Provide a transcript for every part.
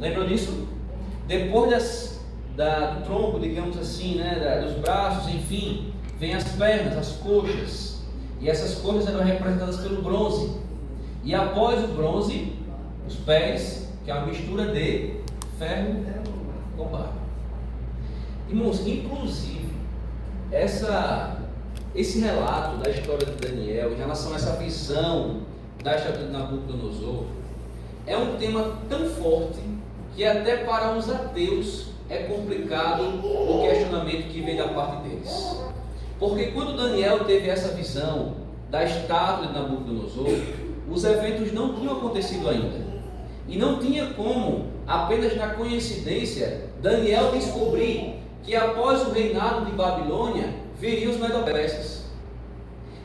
Lembram disso? Depois do tronco, digamos assim, né, dos braços, enfim, vem as pernas, as coxas. E essas coxas eram representadas pelo bronze. E após o bronze, os pés, que é uma mistura de ferro com barro. Irmãos, inclusive, esse relato da história de Daniel em relação a essa visão da estátua de Nabucodonosor é um tema tão forte que até para os ateus é complicado o questionamento que vem da parte deles. Porque quando Daniel teve essa visão da estátua de Nabucodonosor, os eventos não tinham acontecido ainda. E não tinha como, apenas na coincidência, Daniel descobrir que após o reinado de Babilônia viriam os Medo-Persas.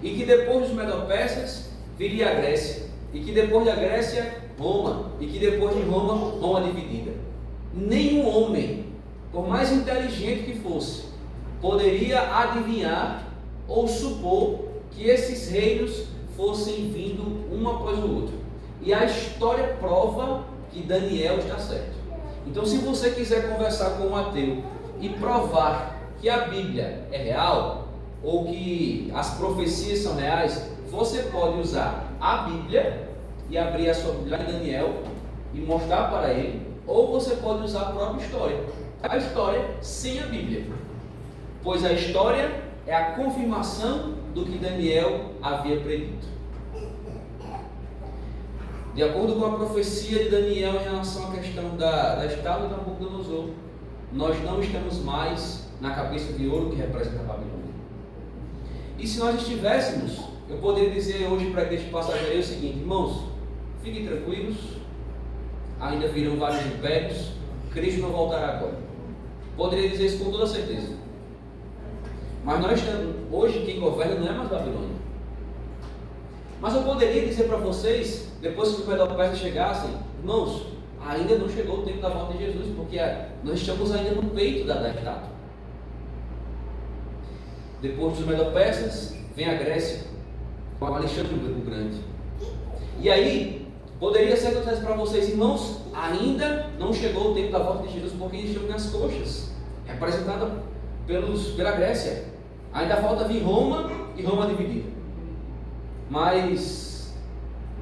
E que depois dos Medo-Persas viria a Grécia. E que depois da Grécia, Roma. E que depois de Roma, Roma dividida. Nenhum homem, por mais inteligente que fosse, poderia adivinhar ou supor que esses reinos fossem vindo um após o outro. E a história prova que Daniel está certo. Então, se você quiser conversar com um ateu e provar que a Bíblia é real, ou que as profecias são reais, você pode usar a Bíblia e abrir a sua Bíblia em Daniel e mostrar para ele, ou você pode usar a própria história. A história sem a Bíblia. Pois a história é a confirmação do que Daniel havia predito. De acordo com a profecia de Daniel em relação à questão da estátua de Nabucodonosor, nós não estamos mais na cabeça de ouro que representa a Babilônia. E se nós estivéssemos, eu poderia dizer hoje para a igreja passageira o seguinte: irmãos, fiquem tranquilos, ainda virão vários impérios, Cristo não voltará agora. Poderia dizer isso com toda certeza. Mas nós estamos, hoje quem governa não é mais Babilônia. Mas eu poderia dizer para vocês, depois que os Medo-Persas chegassem, irmãos, ainda não chegou o tempo da volta de Jesus, porque nós estamos ainda no peito da estátua. Depois dos Medo-Persas, vem a Grécia, com Alexandre o Grande. E aí, poderia ser que eu dissesse para vocês, irmãos, ainda não chegou o tempo da volta de Jesus, porque eles estão nas coxas, representada pela Grécia. Ainda falta vir Roma e Roma dividida. Mas,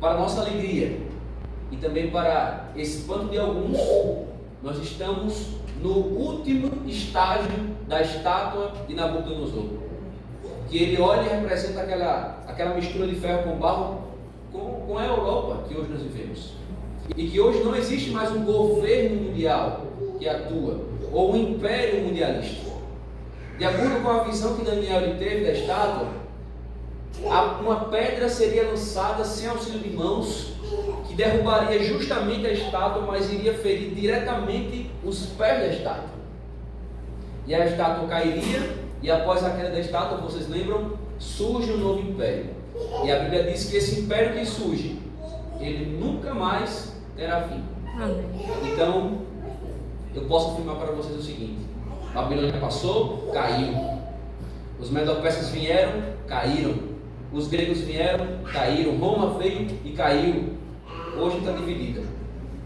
para nossa alegria e também para espanto de alguns, nós estamos no último estágio da estátua de Nabucodonosor, que ele olha e representa aquela mistura de ferro com barro com a Europa que hoje nós vivemos, e que hoje não existe mais um governo mundial que atua, ou um império mundialista. De acordo com a visão que Daniel teve da estátua, uma pedra seria lançada sem auxílio de mãos, que derrubaria justamente a estátua, mas iria ferir diretamente os pés da estátua. E a estátua cairia, e após a queda da estátua, vocês lembram? Surge um novo império. E a Bíblia diz que esse império que surge, ele nunca mais terá fim. Amém. Então, eu posso afirmar para vocês o seguinte: Babilônia passou, caiu. Os Medo-Persas vieram, caíram. Os gregos vieram, caíram. Roma veio e caiu. Hoje está dividida.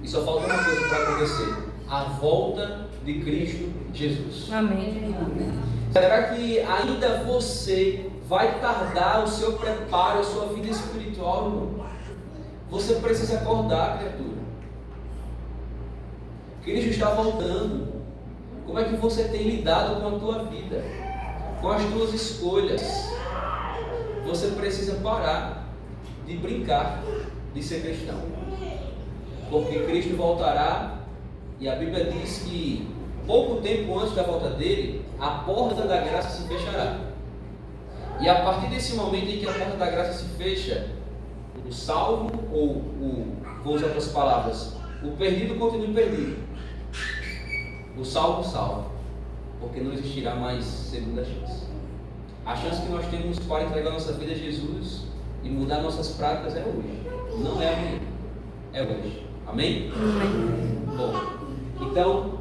E só falta uma coisa para acontecer: a volta de Cristo Jesus. Amém. Será que ainda você vai tardar o seu preparo, a sua vida espiritual, irmão? Você precisa acordar, criatura. Cristo está voltando. Como é que você tem lidado com a tua vida, com as tuas escolhas? Você precisa parar de brincar de ser cristão, porque Cristo voltará, e a Bíblia diz que pouco tempo antes da volta dele, a porta da graça se fechará. E a partir desse momento em que a porta da graça se fecha, o salvo, vou usar outras palavras, o perdido continua perdido, o salvo salva, porque não existirá mais segunda chance. A chance que nós temos para entregar nossa vida a Jesus e mudar nossas práticas é hoje, não é amanhã, é hoje. Amém? Bom, então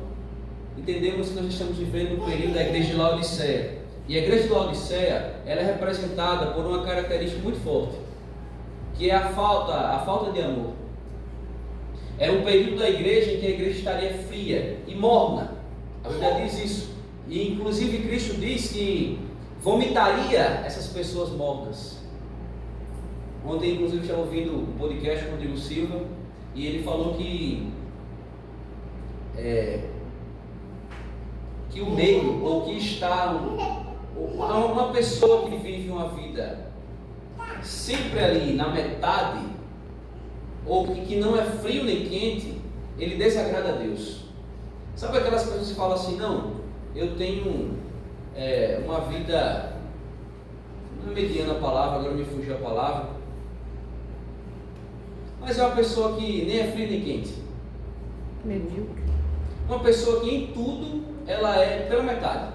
entendemos que nós estamos vivendo um período da igreja de Laodiceia. E a igreja de Laodiceia, ela é representada por uma característica muito forte, que é a falta de amor. Era um período da igreja em que a igreja estaria fria e morna. A Bíblia diz isso. E inclusive Cristo diz que vomitaria essas pessoas mornas. Ontem inclusive estava ouvindo um podcast com o Rodrigo Silva e ele falou que o meio, ou que está uma pessoa que vive uma vida sempre ali na metade, ou que não é frio nem quente, ele desagrada a Deus. Sabe aquelas pessoas que falam assim, não, eu tenho uma vida, não é mediana a palavra, agora me fugiu a palavra, mas é uma pessoa que nem é frio nem quente. Medíocre. Uma pessoa que em tudo ela é pela metade.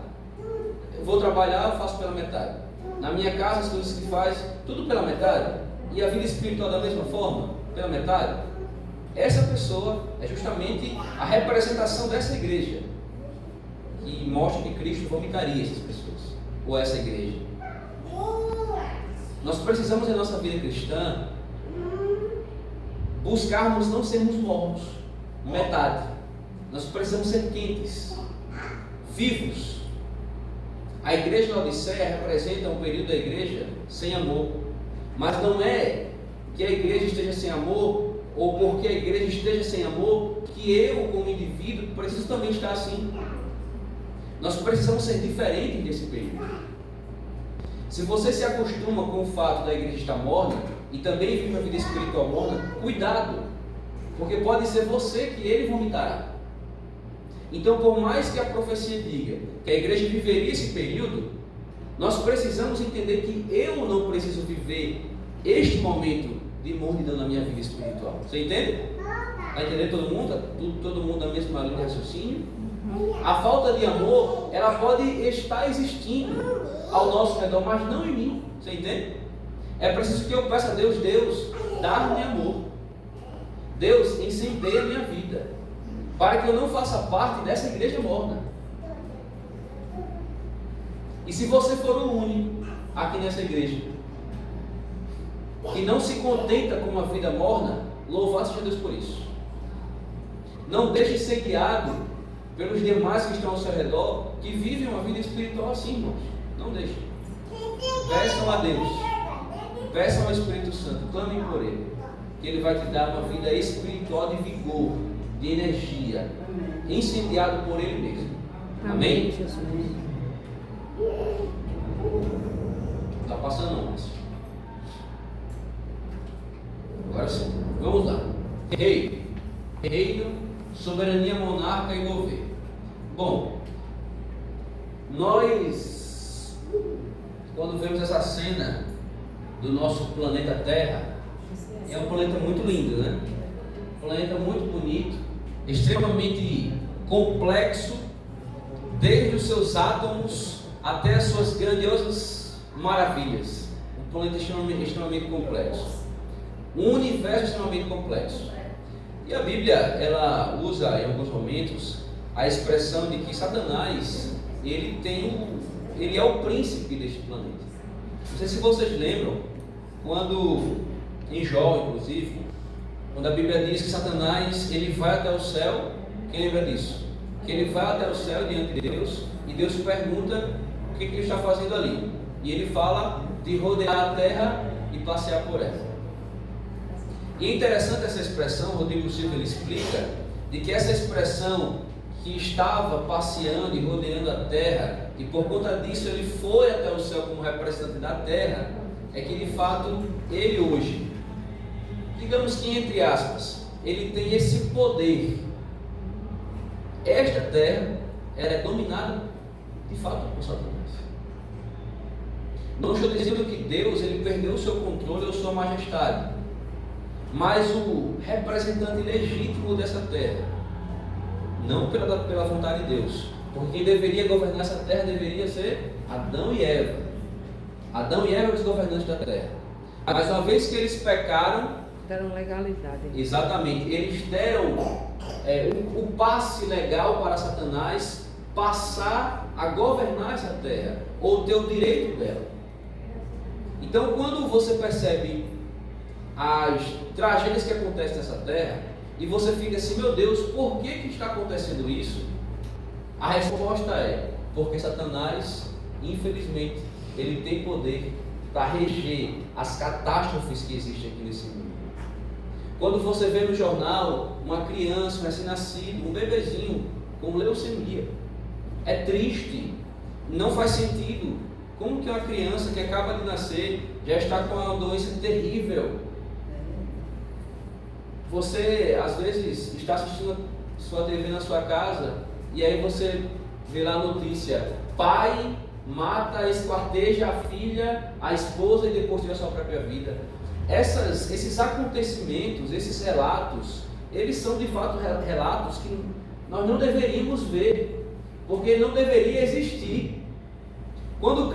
Eu vou trabalhar, eu faço pela metade. Na minha casa, as coisas que faz, tudo pela metade. E a vida espiritual da mesma forma, pela metade. Essa pessoa é justamente a representação dessa igreja, que mostra que Cristo vomitaria essas pessoas, ou essa igreja. Nós precisamos, em nossa vida cristã, buscarmos não sermos mornos, metade. Nós precisamos ser quentes, vivos. A igreja de Laodiceia representa um período da igreja sem amor. Mas não é que a igreja esteja sem amor, ou porque a igreja esteja sem amor, que eu, como indivíduo, preciso também estar assim. Nós precisamos ser diferentes desse período. Se você se acostuma com o fato da igreja estar morna, e também vive uma vida espiritual morna, cuidado, porque pode ser você que ele vomitará. Então, por mais que a profecia diga que a igreja viveria esse período, nós precisamos entender que eu não preciso viver este momento de mornidão na minha vida espiritual. Você entende? Está entendendo todo mundo? Todo mundo na mesma linha de raciocínio? A falta de amor, ela pode estar existindo ao nosso redor, mas não em mim. Você entende? É preciso que eu peça a Deus, dá-me amor. Deus, incendeia a minha vida, para que eu não faça parte dessa igreja morna. E se você for o único aqui nessa igreja que não se contenta com uma vida morna, louvado seja Deus por isso. Não deixe ser guiado pelos demais que estão ao seu redor, que vivem uma vida espiritual assim, irmãos. Não deixe. Peçam a Deus, peçam ao Espírito Santo, clamem por Ele, que Ele vai te dar uma vida espiritual de vigor, de energia, incendiado por Ele mesmo. Amém? Está passando não, mas... Agora sim, vamos lá. Reino, soberania monarca e governo. Bom, nós, quando vemos essa cena do nosso planeta Terra, é um planeta muito lindo, né? Um planeta muito bonito, extremamente complexo, desde os seus átomos até as suas grandiosas maravilhas. Um planeta extremamente complexo. Um universo extremamente complexo. E a Bíblia, ela usa em alguns momentos a expressão de que Satanás, ele é o príncipe deste planeta. Não sei se vocês lembram, quando em Jó, inclusive, quando a Bíblia diz que Satanás, ele vai até o céu. Quem lembra disso? Que ele vai até o céu diante de Deus, e Deus pergunta o que ele está fazendo ali. E ele fala de rodear a terra e passear por ela. E é interessante essa expressão, Rodrigo Silva ele explica, de que essa expressão que estava passeando e rodeando a terra, e por conta disso ele foi até o céu como representante da terra, é que de fato ele hoje, digamos que entre aspas, ele tem esse poder. Esta terra, ela é dominada de fato por Satanás. Não estou dizendo que Deus ele perdeu o seu controle ou sua majestade, mas o representante legítimo dessa terra, não pela vontade de Deus, porque quem deveria governar essa terra deveria ser Adão e Eva. Adão e Eva eram os governantes da terra. Mas uma vez que eles pecaram, deram legalidade. Exatamente, eles deram o passe legal para Satanás passar a governar essa terra, ou ter o direito dela. Então, quando você percebe as tragédias que acontecem nessa terra, e você fica assim, meu Deus, por que está acontecendo isso? A resposta é, porque Satanás, infelizmente, ele tem poder para reger as catástrofes que existem aqui nesse mundo. Quando você vê no jornal uma criança, um recém-nascido, um bebezinho com leucemia, é triste, não faz sentido. Como que uma criança que acaba de nascer já está com uma doença terrível? Você, às vezes, está assistindo sua TV na sua casa e aí você vê lá a notícia: pai mata, esquarteja a filha, a esposa e depois tira a sua própria vida. Esses acontecimentos, esses relatos, eles são de fato relatos que nós não deveríamos ver, porque não deveria existir. Quando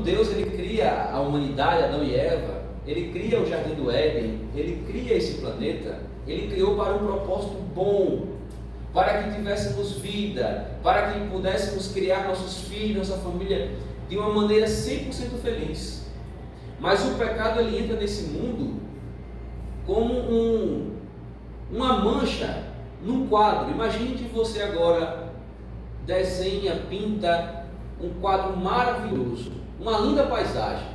Deus cria a humanidade, Adão e Eva, Ele cria o Jardim do Éden, Ele cria esse planeta, Ele criou para um propósito bom, para que tivéssemos vida, para que pudéssemos criar nossos filhos, nossa família, de uma maneira 100% feliz. Mas o pecado, ele entra nesse mundo como uma mancha num quadro. Imagine que você agora desenha, pinta um quadro maravilhoso, uma linda paisagem.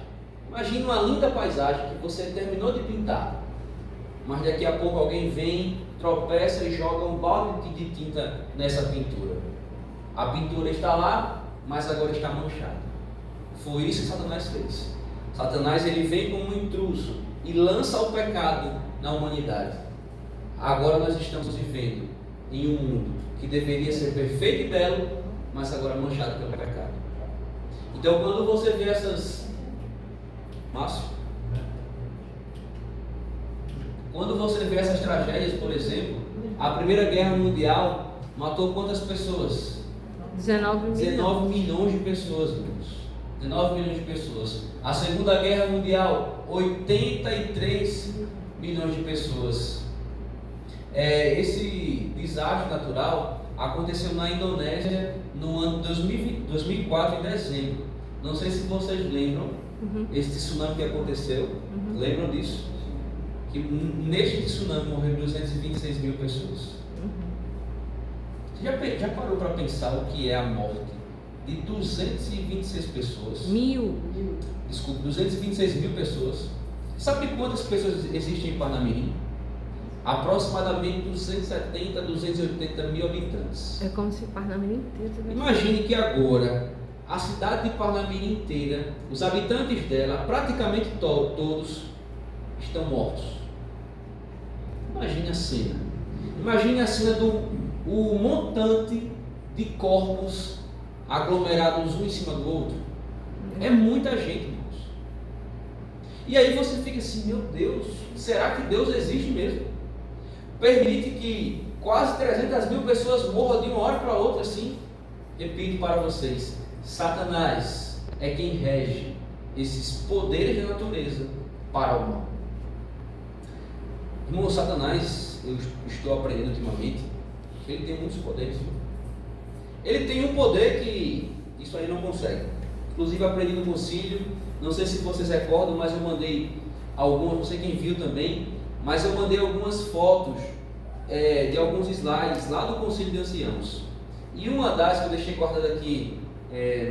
Imagine uma linda paisagem que você terminou de pintar, mas daqui a pouco alguém vem, tropeça e joga um balde de tinta nessa pintura. A pintura está lá, mas agora está manchada. Foi isso que Satanás fez. Satanás, ele vem como um intruso e lança o pecado na humanidade. Agora nós estamos vivendo em um mundo que deveria ser perfeito e belo, mas agora manchado pelo pecado. Então, quando você vê quando você vê essas tragédias, por exemplo, a Primeira Guerra Mundial matou quantas pessoas? 19 milhões de pessoas, irmãos. 19 milhões de pessoas. A Segunda Guerra Mundial, 83 milhões de pessoas. Esse desastre natural aconteceu na Indonésia no ano 2004, em dezembro. Não sei se vocês lembram esse tsunami que aconteceu. Lembram disso? Que neste tsunami morreram 226 mil pessoas. Você já parou para pensar o que é a morte de 226 pessoas? 226 mil pessoas. Sabe quantas pessoas existem em Parnamirim? Aproximadamente 270, 280 mil habitantes. É como se Parnamirim inteiro tivesse... Imagine que agora a cidade de Parnamirim inteira, os habitantes dela, praticamente todos, estão mortos. Imagine a cena. Imagine a cena do montante de corpos aglomerados um em cima do outro. É muita gente, irmãos. E aí você fica assim, meu Deus, será que Deus existe mesmo? Permite que quase 300 mil pessoas morram de uma hora para outra assim? Repito para vocês, Satanás é quem rege esses poderes da natureza para o mal. Irmão, Satanás, eu estou aprendendo ultimamente, ele tem muitos poderes. Ele tem um poder que isso aí não consegue. Inclusive aprendi no concílio, não sei se vocês recordam, mas eu mandei algumas, não sei quem viu também, mas eu mandei algumas fotos de alguns slides lá do concílio de anciãos. E uma das que eu deixei guardada aqui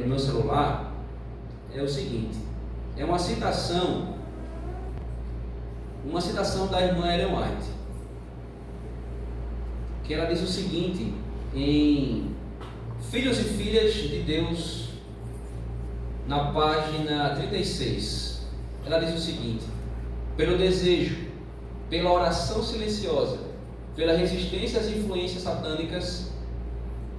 no meu celular é o seguinte: é uma citação da irmã Ellen White, que ela diz o seguinte em Filhos e Filhas de Deus, na página 36. Ela diz o seguinte: pelo desejo, pela oração silenciosa, pela resistência às influências satânicas,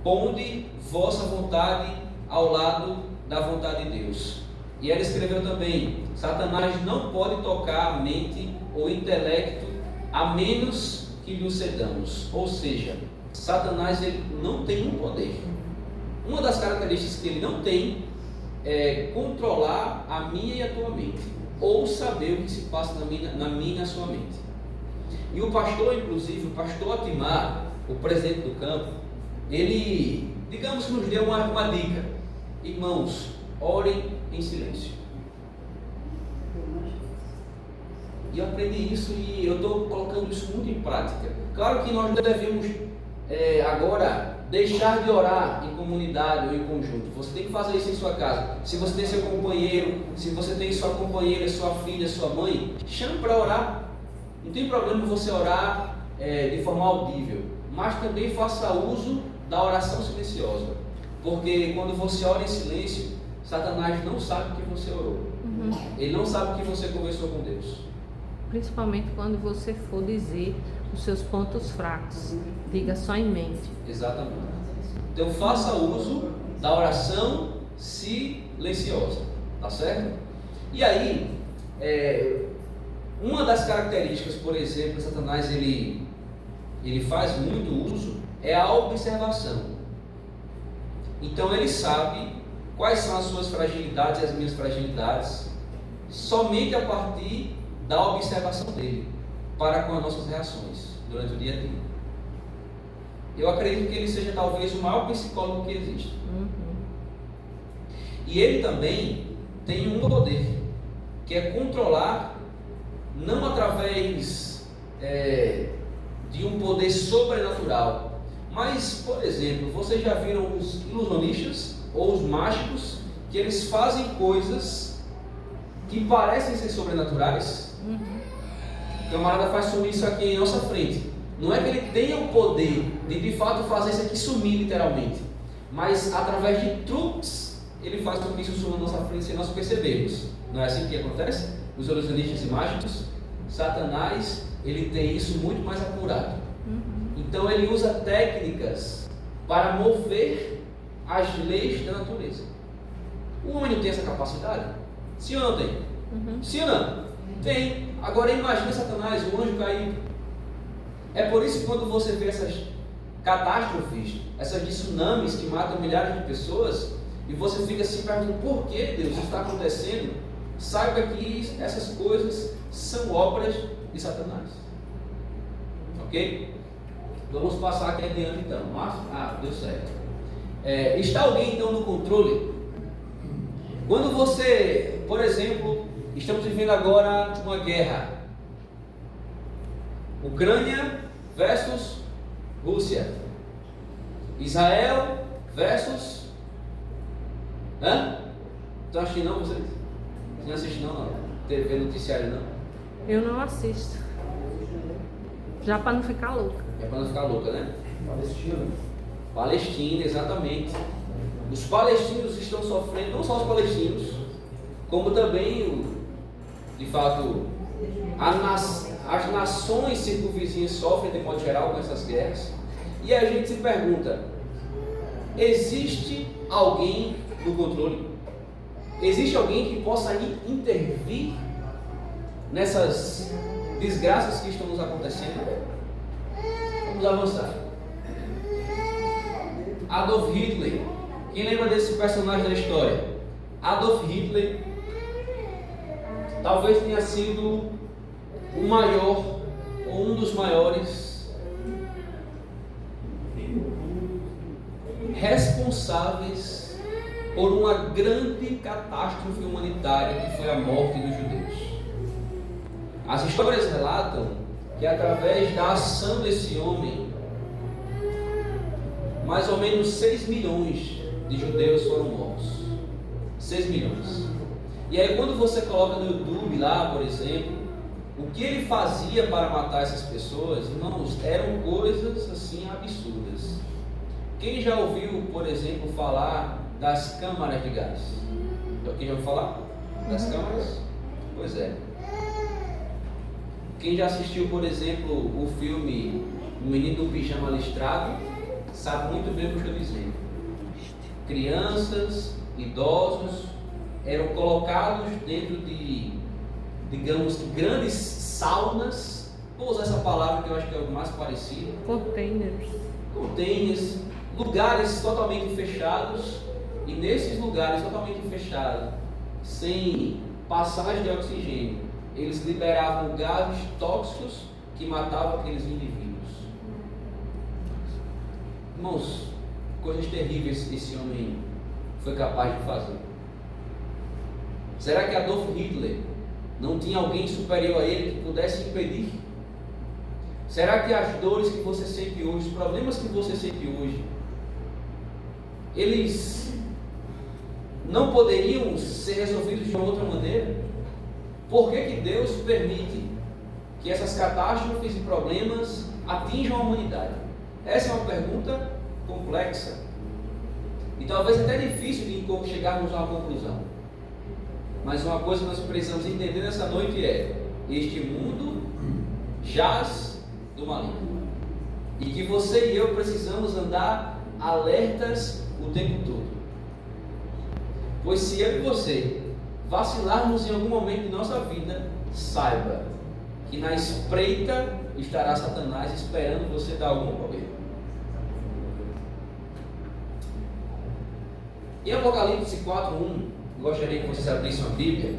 ponde vossa vontade ao lado da vontade de Deus. E ela escreveu também: Satanás não pode tocar a mente ou intelecto a menos que lhe cedamos. Ou seja, Satanás, ele não tem um poder. Uma das características que ele não tem é controlar a minha e a tua mente, ou saber o que se passa na minha e na sua mente. E o pastor, inclusive, o pastor Atimar, o presidente do campo, ele, digamos que nos deu uma dica: irmãos, orem em silêncio. E eu aprendi isso e eu estou colocando isso muito em prática. Claro que nós não devemos agora deixar de orar em comunidade ou em conjunto. Você tem que fazer isso em sua casa. Se você tem seu companheiro, se você tem sua companheira, sua filha, sua mãe, chame para orar. Não tem problema você orar de forma audível, mas também faça uso da oração silenciosa. Porque quando você ora em silêncio, Satanás não sabe que você orou. Ele não sabe que você conversou com Deus. Principalmente quando você for dizer os seus pontos fracos. Diga só em mente. Exatamente. Então faça uso da oração silenciosa. Tá certo? E aí, uma das características, por exemplo, que Satanás ele faz muito uso é a observação. Então ele sabe quais são as suas fragilidades e as minhas fragilidades somente a partir da observação dele para com as nossas reações durante o dia a dia. Eu acredito que ele seja talvez o maior psicólogo que existe. E ele também tem um poder, que é controlar, não através de um poder sobrenatural, mas, por exemplo, vocês já viram os ilusionistas ou os mágicos, que eles fazem coisas que parecem ser sobrenaturais? O camarada faz sumir isso aqui em nossa frente. Não é que ele tenha o poder de fato fazer isso aqui sumir literalmente, mas através de truques ele faz com que isso suma na nossa frente sem nós percebermos. Não é assim que acontece? Os ilusionistas e mágicos, Satanás, ele tem isso muito mais apurado. Então ele usa técnicas para mover as leis da natureza. O homem não tem essa capacidade? Sim ou não tem? Sim ou não? Tem. Agora imagine Satanás, o anjo caído. É por isso que quando você vê essas catástrofes, essas tsunamis que matam milhares de pessoas, e você fica assim perguntando, por que Deus isso está acontecendo? Saiba que essas coisas são obras de Satanás. Ok? Vamos passar aqui adiante então. Deu certo. Está alguém então no controle? Quando você, por exemplo, estamos vivendo agora uma guerra. Ucrânia versus Rússia. Israel versus... Estão assistindo não vocês? Vocês não assistem não? TV noticiário não? Eu não assisto. Já para não ficar louca. É para não ficar louca, né? Palestina, exatamente. Os palestinos estão sofrendo, não só os palestinos, como também, de fato, as nações circunvizinhas sofrem de modo geral com essas guerras. E a gente se pergunta, existe alguém no controle? Existe alguém que possa intervir nessas desgraças que estão nos acontecendo? Vamos avançar. Adolf Hitler. Quem lembra desse personagem da história? Adolf Hitler talvez tenha sido o maior ou um dos maiores responsáveis por uma grande catástrofe humanitária que foi a morte dos judeus. As histórias relatam que através da ação desse homem, mais ou menos 6 milhões de judeus foram mortos. 6 milhões. E aí quando você coloca no YouTube lá, por exemplo, o que ele fazia para matar essas pessoas, irmãos, eram coisas assim absurdas. Quem já ouviu, por exemplo, falar das câmaras de gás? Quem já ouviu falar das câmaras? Pois é. Quem já assistiu, por exemplo, o filme O Menino do Pijama Listrado, sabe muito bem o que eu estou dizendo. Crianças, idosos, eram colocados dentro de, digamos, grandes saunas, vou usar essa palavra que eu acho que é o mais parecido. Containers, lugares totalmente fechados, e nesses lugares totalmente fechados, sem passagem de oxigênio, eles liberavam gases tóxicos que matavam aqueles indivíduos. Irmãos, coisas terríveis esse homem foi capaz de fazer. Será que Adolf Hitler Não tinha alguém superior a ele que pudesse impedir? Será que as dores que você sente hoje, os problemas que você sente hoje, eles não poderiam ser resolvidos de uma outra maneira? Por que Deus permite que essas catástrofes e problemas atinjam a humanidade? Essa é uma pergunta complexa e talvez até difícil de chegarmos a uma conclusão. Mas uma coisa que nós precisamos entender nessa noite é: este mundo jaz do maligno, e que você e eu precisamos andar alertas o tempo todo. Pois se eu e você vacilarmos em algum momento de nossa vida, saiba que na espreita estará Satanás esperando você dar algum problema. Em Apocalipse 4:1, gostaria que vocês abrissem a Bíblia.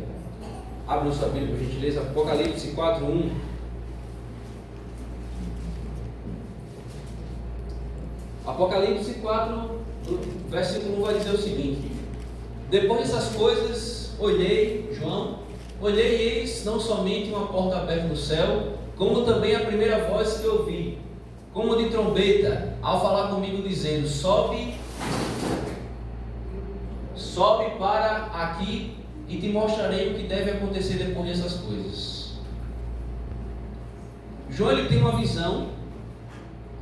Abram sua Bíblia, por gentileza. Apocalipse 4:1. Apocalipse 4, versículo 1 vai dizer o seguinte: depois dessas coisas, olhei, João, olhei e eis não somente uma porta aberta no céu, como também a primeira voz que ouvi, como de trombeta, ao falar comigo, dizendo: sobe para aqui e te mostrarei o que deve acontecer depois dessas coisas. João, ele tem uma visão,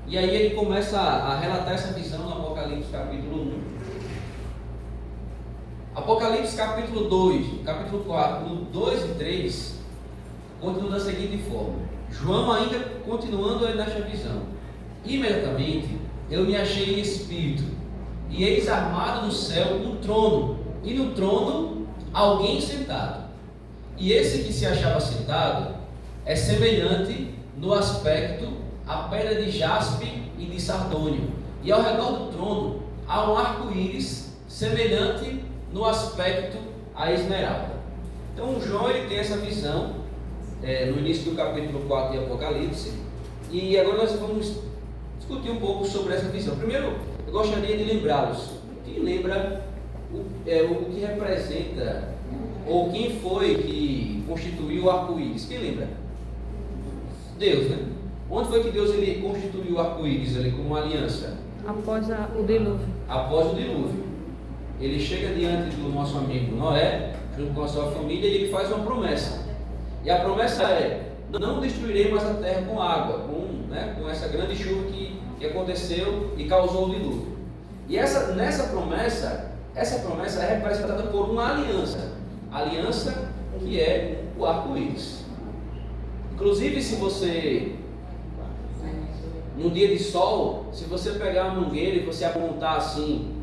e aí ele começa a relatar essa visão no Apocalipse capítulo 1. Apocalipse capítulo 2, capítulo 4, no 2 e 3, continua da seguinte forma: João ainda continuando nesta visão. Imediatamente eu me achei em espírito, e eis armado no céu um trono, e no trono alguém sentado. E esse que se achava sentado é semelhante no aspecto a pedra de jaspe e de sardônio, e ao redor do trono há um arco-íris semelhante no aspecto a esmeralda. Então João, ele tem essa visão no início do capítulo 4 de Apocalipse, e agora nós vamos discutir um pouco sobre essa visão. Primeiro, eu gostaria de lembrá-los. Quem lembra o que representa, ou quem foi que constituiu o arco-íris? Quem lembra? Deus, né? Onde foi que Deus ele constituiu o arco-íris ali como uma aliança? Após o dilúvio. Após o dilúvio. Ele chega diante do nosso amigo Noé, junto com a sua família, e ele faz uma promessa. E a promessa é: não destruirei mais a terra com água, com essa grande chuva que aconteceu e causou o dilúvio. E essa promessa é representada por uma aliança. Aliança que é o arco-íris. Inclusive, se você, num dia de sol, se você pegar uma mangueira e você apontar assim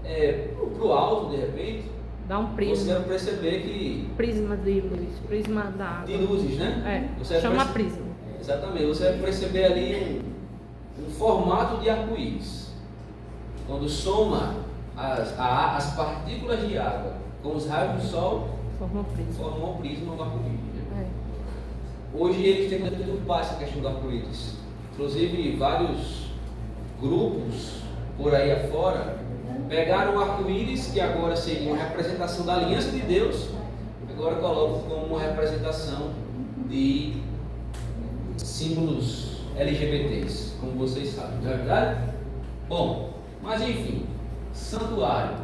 para o alto, de repente, dá um prisma. Você vai perceber que... prisma de luz, prisma da água. De luzes, né? Você chama prisma. Exatamente. Você vai perceber ali um formato de arco-íris. Quando soma as partículas de água com os raios do sol, formam um prisma do arco-íris. Né? Hoje eles tentam deturpar essa questão do arco-íris. Inclusive, vários grupos por aí afora pegaram o arco-íris, que agora seria uma representação da aliança de Deus, agora colocam como uma representação de símbolos LGBTs, como vocês sabem, não é verdade? Bom, mas enfim, santuário,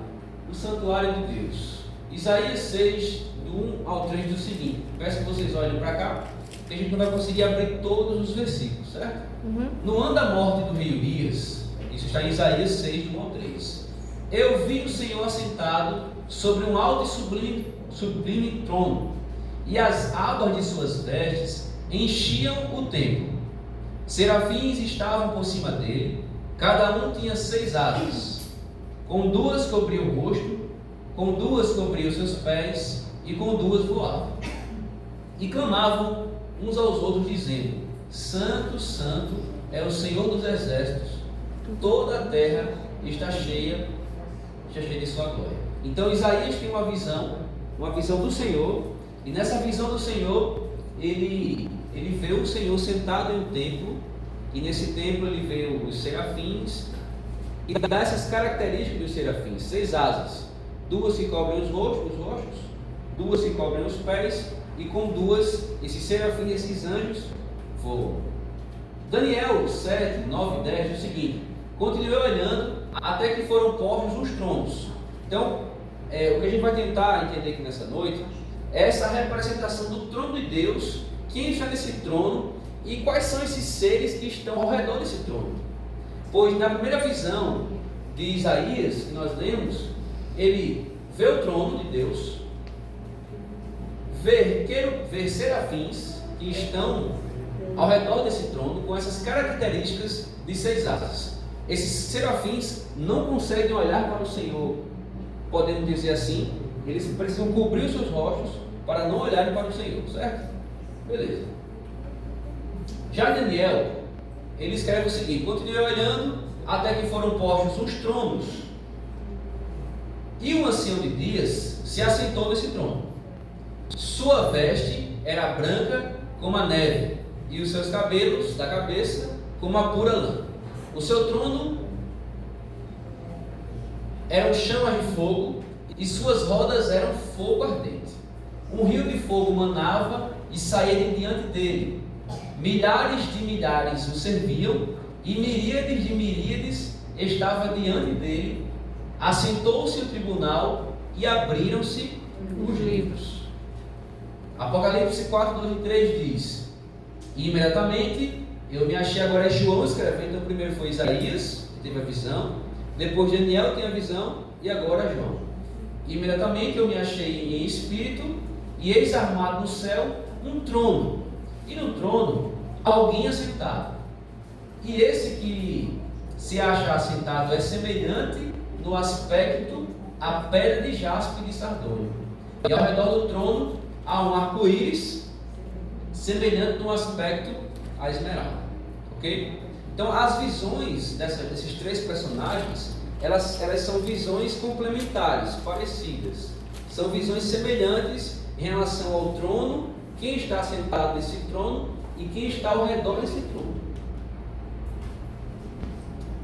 o santuário de Deus. Isaías 6, do 1 ao 3, do seguinte: peço que vocês olhem para cá, que a gente não vai conseguir abrir todos os versículos, certo? No ano da morte do rei Urias, isso está em Isaías 6, do 1 ao 3, eu vi o Senhor assentado sobre um alto e sublime trono, e as abas de suas vestes enchiam o templo. Serafins estavam por cima dele, cada um tinha 6 asas, com 2 cobria o rosto, com 2 cobria os seus pés, e com 2 voavam. E clamavam uns aos outros, dizendo: Santo, Santo é o Senhor dos exércitos, toda a terra está cheia de sua glória. Então Isaías tem uma visão do Senhor, e nessa visão do Senhor, ele vê o Senhor sentado em um templo, e nesse templo ele vê os serafins, e dá essas características dos serafins: 6 asas, 2 que cobrem os rostos, 2 que cobrem os pés, e com duas, esses serafins, esses anjos, voam. Daniel 7, 9 e 10 diz o seguinte: continuei olhando até que foram postos os tronos. Então, o que a gente vai tentar entender aqui nessa noite é essa representação do trono de Deus, quem está nesse trono e quais são esses seres que estão ao redor desse trono. Pois na primeira visão de Isaías, que nós lemos, ele vê o trono de Deus, vê serafins que estão ao redor desse trono com essas características de 6 asas. Esses serafins não conseguem olhar para o Senhor, podemos dizer assim, eles precisam cobrir os seus rostos para não olharem para o Senhor, certo? Beleza. Já Daniel, ele escreve o seguinte: continuei olhando até que foram postos os tronos, e um ancião de dias se assentou nesse trono. Sua veste era branca como a neve, e os seus cabelos da cabeça como a pura lã. O seu trono era um chama de fogo, e suas rodas eram fogo ardente. Um rio de fogo manava e saía de diante dele. Milhares de milhares o serviam, e miríades de miríades estava diante dele. Assentou-se o tribunal e abriram-se os livros. Apocalipse 4, 2 e 3 diz: e imediatamente eu me achei. Agora é João escrevendo. Então primeiro foi Isaías, que teve a visão, depois Daniel tem a visão, e agora João. E imediatamente eu me achei em espírito, e eis armado no céu um trono, e no trono alguém assentado. E esse que se acha assentado é semelhante no aspecto à pedra de jaspe e de sardônio. E ao redor do trono há um arco-íris semelhante no aspecto à esmeralda. Ok? Então as visões desses 3 personagens, elas são visões complementares, parecidas. São visões semelhantes em relação ao trono, quem está sentado nesse trono e quem está ao redor desse trono.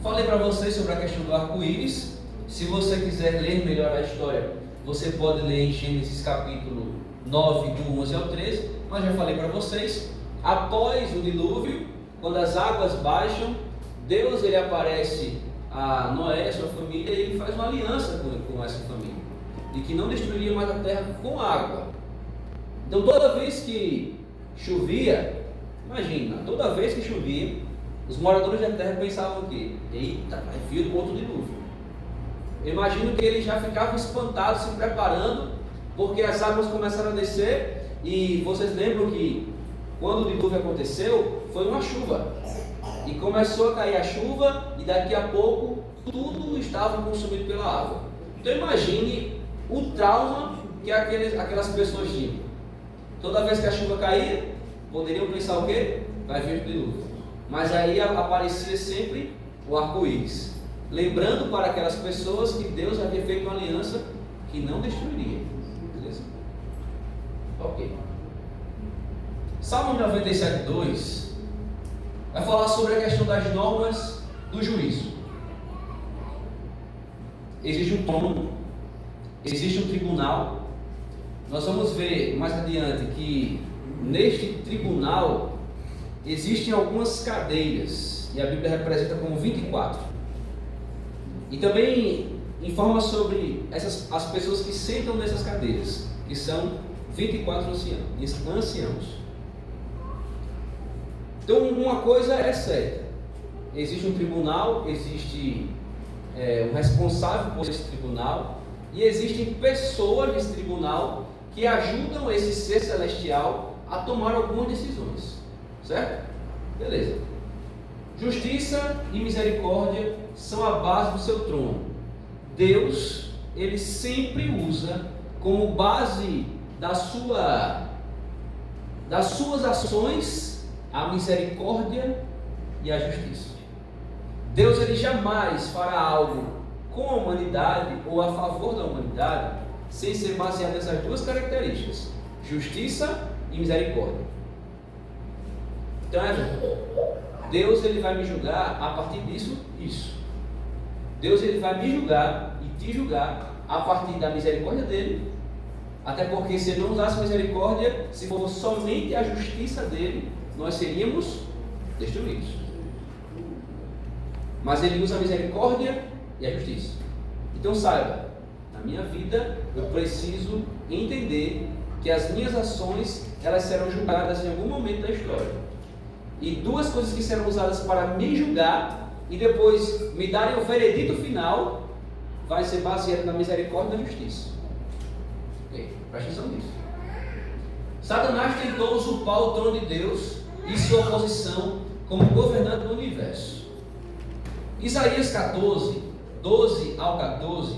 Falei para vocês sobre a questão do arco-íris. Se você quiser ler melhor a história, você pode ler em Gênesis capítulo 9, do 11 ao 13. Mas já falei para vocês, após o dilúvio, quando as águas baixam, Deus ele aparece a Noé e a sua família, e ele faz uma aliança com essa família, de que não destruiria mais a terra com água. Então toda vez que chovia, imagina, toda vez que chovia, os moradores da terra pensavam o quê? Eita, vai vir outro dilúvio. Eu imagino que eles já ficavam espantados, se preparando, porque as águas começaram a descer. E vocês lembram que quando o dilúvio aconteceu, foi uma chuva, e começou a cair a chuva, e daqui a pouco tudo estava consumido pela água. Então imagine o trauma que aquelas pessoas tinham. Toda vez que a chuva caía, poderiam pensar o quê? Vai vir o dilúvio. Mas aí aparecia sempre o arco-íris, lembrando para aquelas pessoas que Deus havia feito uma aliança que não destruiria. Beleza? Ok. Salmo 97, 2 vai falar sobre a questão das normas do juízo. Existe um trono, existe um tribunal. Nós vamos ver mais adiante que neste tribunal existem algumas cadeiras, e a Bíblia representa como 24. E também informa sobre as pessoas que sentam nessas cadeiras, que são 24 anciãos. Então uma coisa é certa: existe um tribunal, existe um responsável por esse tribunal, e existem pessoas nesse tribunal que ajudam esse ser celestial a tomar algumas decisões. Certo? Beleza. Justiça e misericórdia são a base do seu trono. Deus, ele sempre usa como base das suas ações a misericórdia e a justiça. Deus, ele jamais fará algo com a humanidade ou a favor da humanidade sem ser baseado nessas 2 características: justiça e misericórdia. Então Deus ele vai me julgar a partir disso. Deus ele vai me julgar e te julgar a partir da misericórdia dele Até porque se ele não usasse misericórdia, se fosse somente a justiça dele, nós seríamos destruídos. Mas ele usa a misericórdia e a justiça. Então saiba, na minha vida eu preciso entender que as minhas ações, elas serão julgadas em algum momento da história. E duas coisas que serão usadas para me julgar e depois me darem o veredito final, vai ser baseado na misericórdia e na justiça. Ok? Presta atenção nisso. Satanás tentou usurpar o trono de Deus e sua posição como governante do universo. Isaías 14, 12 ao 14,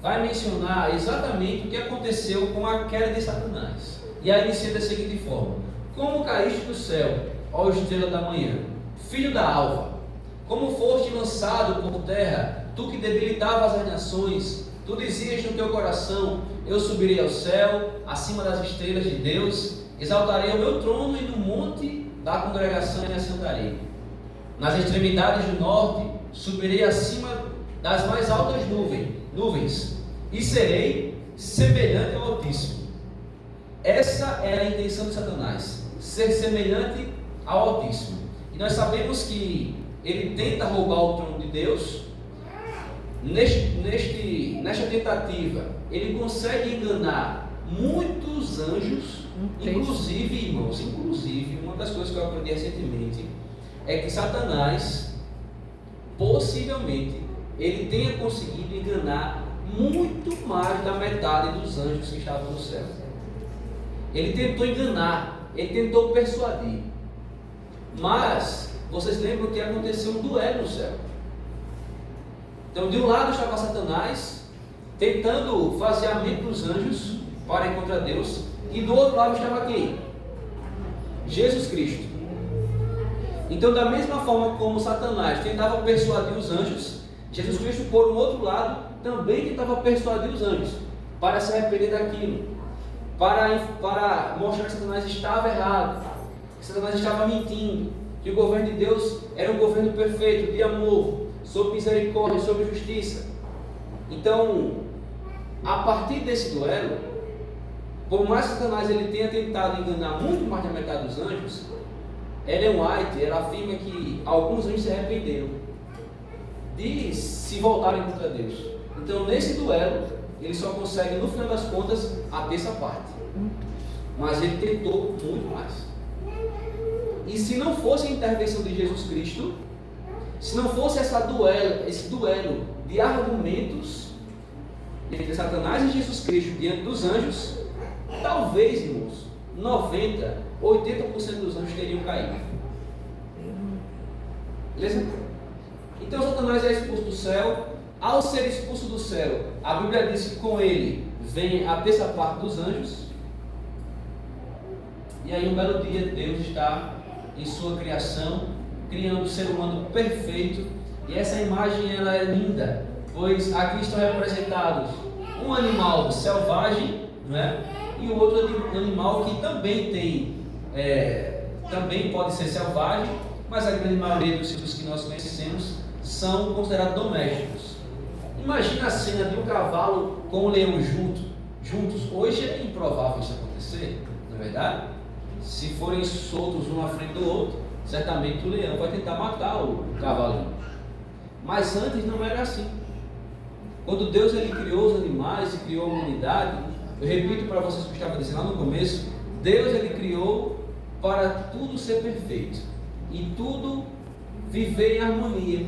vai mencionar exatamente o que aconteceu com a queda de Satanás. E aí inicia da seguinte forma: como caíste do céu, ó estrela da manhã, filho da alva, como foste lançado por terra, tu que debilitavas as nações, tu dizias no teu coração: eu subirei ao céu, acima das estrelas de Deus, exaltarei o meu trono e no monte da congregação me assentarei. Nas extremidades do norte, subirei acima das mais altas nuvens, e serei semelhante ao Altíssimo. Essa é a intenção de Satanás, ser semelhante ao Altíssimo. E nós sabemos que ele tenta roubar o trono de Deus. Nesta tentativa, ele consegue enganar muitos anjos, inclusive, irmãos, uma das coisas que eu aprendi recentemente é que Satanás, possivelmente, ele tenha conseguido enganar muito mais da metade dos anjos que estavam no céu. Ele tentou enganar, ele tentou persuadir. Mas, vocês lembram que aconteceu um duelo no céu. Então, de um lado estava Satanás, tentando fazer a mente dos anjos para encontrar Deus, e do outro lado estava quem? Jesus Cristo. Então, da mesma forma como Satanás tentava persuadir os anjos, Jesus Cristo, por um outro lado, também tentava persuadir os anjos para se arrepender daquilo, para mostrar que Satanás estava errado, que Satanás estava mentindo, que o governo de Deus era um governo perfeito, de amor, sobre misericórdia, sobre justiça. Então, a partir desse duelo, por mais que Satanás ele tenha tentado enganar muito mais da metade dos anjos, Ellen White, ela afirma que alguns anjos se arrependeram de se voltarem contra Deus. Então, nesse duelo, ele só consegue, no final das contas, a terça parte. Mas ele tentou muito mais. E se não fosse a intervenção de Jesus Cristo, se não fosse esse duelo de argumentos entre Satanás e Jesus Cristo diante dos anjos, talvez, irmãos, 90, 80% dos anjos teriam caído. Beleza? Então Satanás é expulso do céu. Ao ser expulso do céu, a Bíblia diz que com ele vem a terça parte dos anjos. E aí um belo dia Deus está em sua criação, criando o ser humano perfeito. E essa imagem ela é linda, pois aqui estão representados um animal selvagem, não é? E o outro animal que também também pode ser selvagem, mas a grande maioria dos tipos que nós conhecemos são considerados domésticos. Imagina a cena de um cavalo com um leão juntos. Hoje é improvável isso acontecer, não é verdade? Se forem soltos um à frente do outro, certamente o leão vai tentar matar o cavalinho. Mas antes não era assim. Quando Deus ele criou os animais e criou a humanidade, eu repito para vocês o que eu estava dizendo lá no começo, Deus ele criou para tudo ser perfeito e tudo viver em harmonia.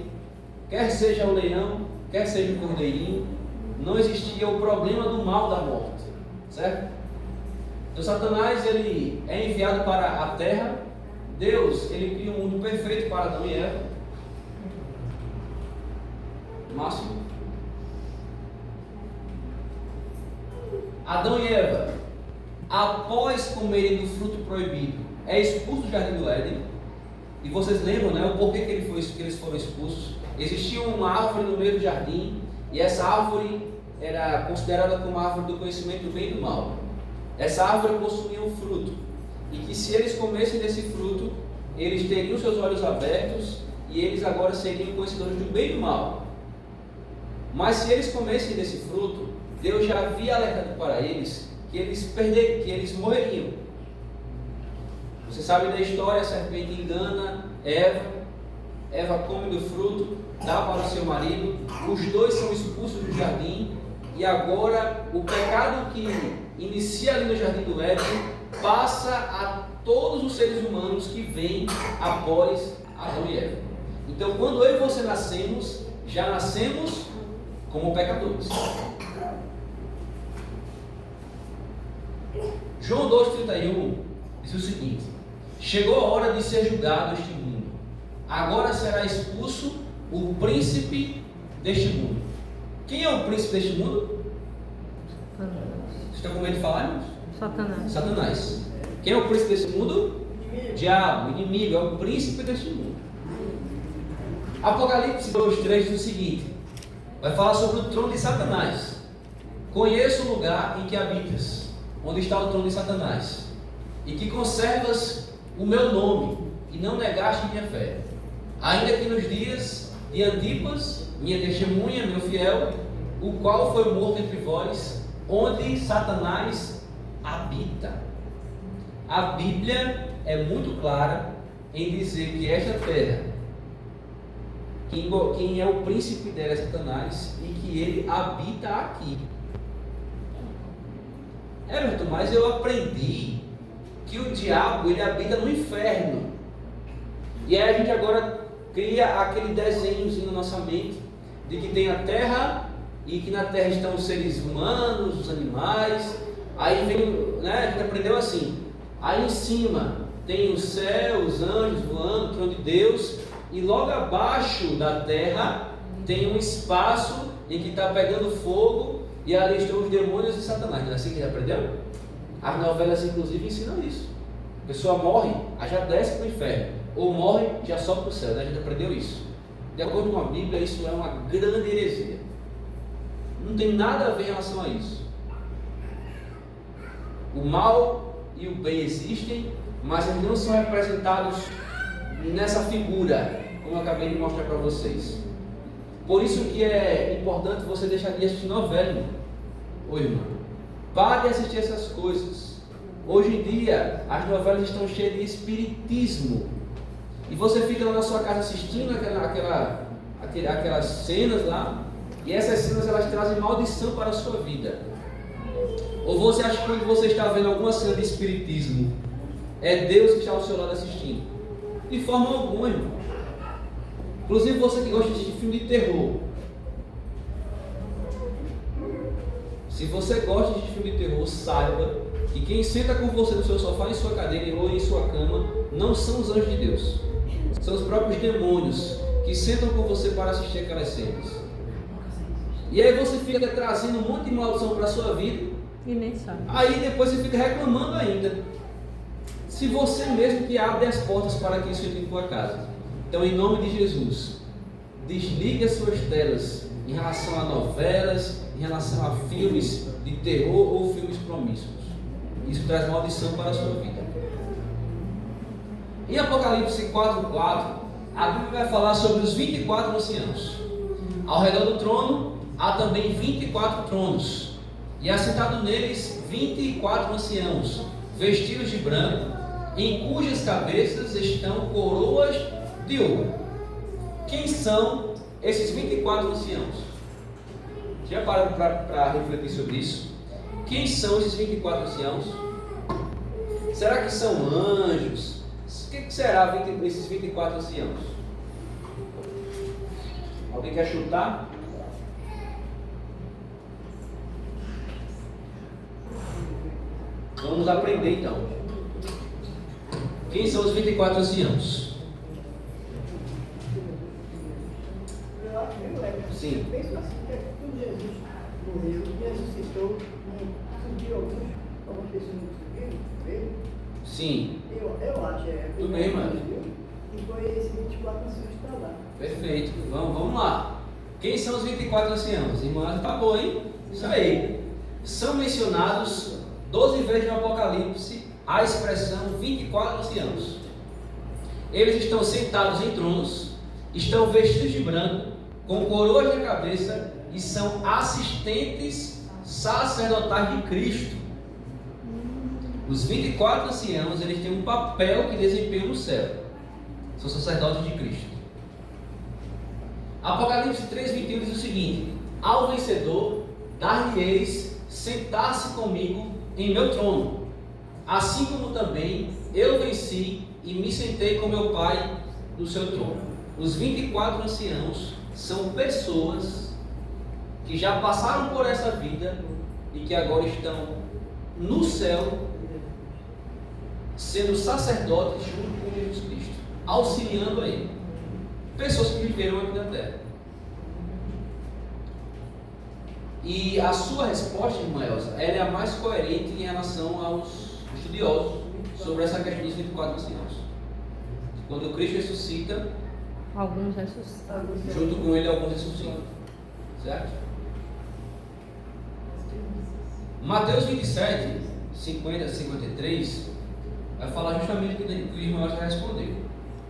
Quer seja o leão, quer seja o cordeirinho, não existia o problema do mal da morte, certo? Então Satanás ele é enviado para a terra. Deus ele cria um mundo perfeito para Adão e Eva. Máximo. Adão e Eva, após comerem do fruto proibido, é expulso do jardim do Éden. E vocês lembram, né, o porquê que eles foram expulsos? Existia uma árvore no meio do jardim, e essa árvore era considerada como a árvore do conhecimento do bem e do mal. Essa árvore possuía um fruto, e que se eles comessem desse fruto, eles teriam seus olhos abertos, e eles agora seriam conhecedores do bem e do mal. Mas se eles comessem desse fruto, Deus já havia alertado para eles que eles morreriam. Você sabe da história, a serpente engana Eva come do fruto, dá para o seu marido, os dois são expulsos do jardim, e agora o pecado que inicia ali no jardim do Éden passa a todos os seres humanos que vêm após Adão e Eva. Então, quando eu e você nascemos, já nascemos como pecadores. João 2,31 diz o seguinte: chegou a hora de ser julgado este mundo. Agora será expulso o príncipe deste mundo. Quem é o príncipe deste mundo? Vocês estão com medo de falar, irmãos? Satanás. Quem é o príncipe deste mundo? Diabo, inimigo, é o príncipe deste mundo. Apocalipse 2,3 diz o seguinte: vai falar sobre o trono de Satanás. Conheço o lugar em que habitas, onde está o trono de Satanás, e que conservas o meu nome, e não negaste minha fé. Ainda que nos dias de Antipas, minha testemunha, meu fiel, o qual foi morto entre vós, onde Satanás habita. A Bíblia é muito clara em dizer que esta terra, quem é o príncipe dela é Satanás, e que ele habita aqui. Everton, mas eu aprendi que o diabo ele habita no inferno. E aí a gente agora cria aquele desenhozinho na nossa mente de que tem a terra e que na terra estão os seres humanos, os animais. Aí vem, né, a gente aprendeu assim. Aí em cima tem o céu, os anjos voando, o trono de Deus, e logo abaixo da terra tem um espaço em que está pegando fogo, e ali estão os demônios e Satanás. Não é assim que já aprendeu? As novelas inclusive ensinam isso. A pessoa morre, aí já desce para o inferno, ou morre, já sobe para o céu, né? A gente aprendeu isso. De acordo com a Bíblia, isso é uma grande heresia. Não tem nada a ver em relação a isso. O mal e o bem existem, mas eles não são representados nessa figura, como eu acabei de mostrar para vocês. Por isso que é importante você deixar de assistir novela, irmão. Ô irmão, pare de assistir essas coisas. Hoje em dia, as novelas estão cheias de espiritismo. E você fica lá na sua casa assistindo aquelas cenas lá, e essas cenas elas trazem maldição para a sua vida. Ou você acha que quando você está vendo alguma cena de espiritismo, é Deus que está ao seu lado assistindo? De forma alguma, irmão. Inclusive você que gosta de assistir filme de terror. Se você gosta de filme de terror, saiba que quem senta com você no seu sofá, em sua cadeira ou em sua cama, não são os anjos de Deus. São os próprios demônios que sentam com você para assistir aquelas cenas. E aí você fica trazendo um monte de maldição para a sua vida. E nem sabe. Aí depois você fica reclamando ainda. Se você mesmo que abre as portas para que isso entre em tua casa. Então, em nome de Jesus, desligue as suas telas em relação a novelas, em relação a filmes de terror ou filmes promíscuos. Isso traz maldição para a sua vida. Em Apocalipse 4:4, a Bíblia vai falar sobre os 24 anciãos. Ao redor do trono há também 24 tronos, e assentado neles 24 anciãos, vestidos de branco, em cujas cabeças estão coroas de ouro. Quem são esses 24 anciãos? Já pararam para refletir sobre isso? Quem são esses 24 anciãos? Será que são anjos? O que será esses 24 anciãos? Alguém quer chutar? Vamos aprender então. Quem são os 24 anciãos? Sim. Penso assim, que quando Jesus morreu e ressuscitou, subiu algumas pessoas não subiram? Sim. Eu acho, Tudo bem, mano. E foi esse 24 anciãos que está lá. Perfeito. Vamos lá. Quem são os 24 anciãos? Irmã, tá bom, hein? Isso aí. São mencionados 12 vezes no Apocalipse a expressão 24 anciãos. Eles estão sentados em tronos, estão vestidos de branco, com coroas na cabeça e são assistentes sacerdotais de Cristo. Os 24 anciãos, eles têm um papel que desempenham no céu. São sacerdotes de Cristo. Apocalipse 3:21 diz o seguinte: ao vencedor dar-lhe-eis sentar-se comigo em meu trono, assim como também eu venci e me sentei com meu Pai no seu trono. Os 24 anciãos são pessoas que já passaram por essa vida e que agora estão no céu, sendo sacerdotes junto com Jesus Cristo, auxiliando a Ele. Pessoas que viveram aqui na terra. E a sua resposta, irmã Elza, ela é a mais coerente em relação aos estudiosos sobre essa questão dos 24 anciãos. Quando Cristo ressuscita, Alguns ressuscitam. junto com Ele alguns ressuscitam. Certo? Mateus 27, 50 a 53, vai falar justamente o que o irmão já respondeu.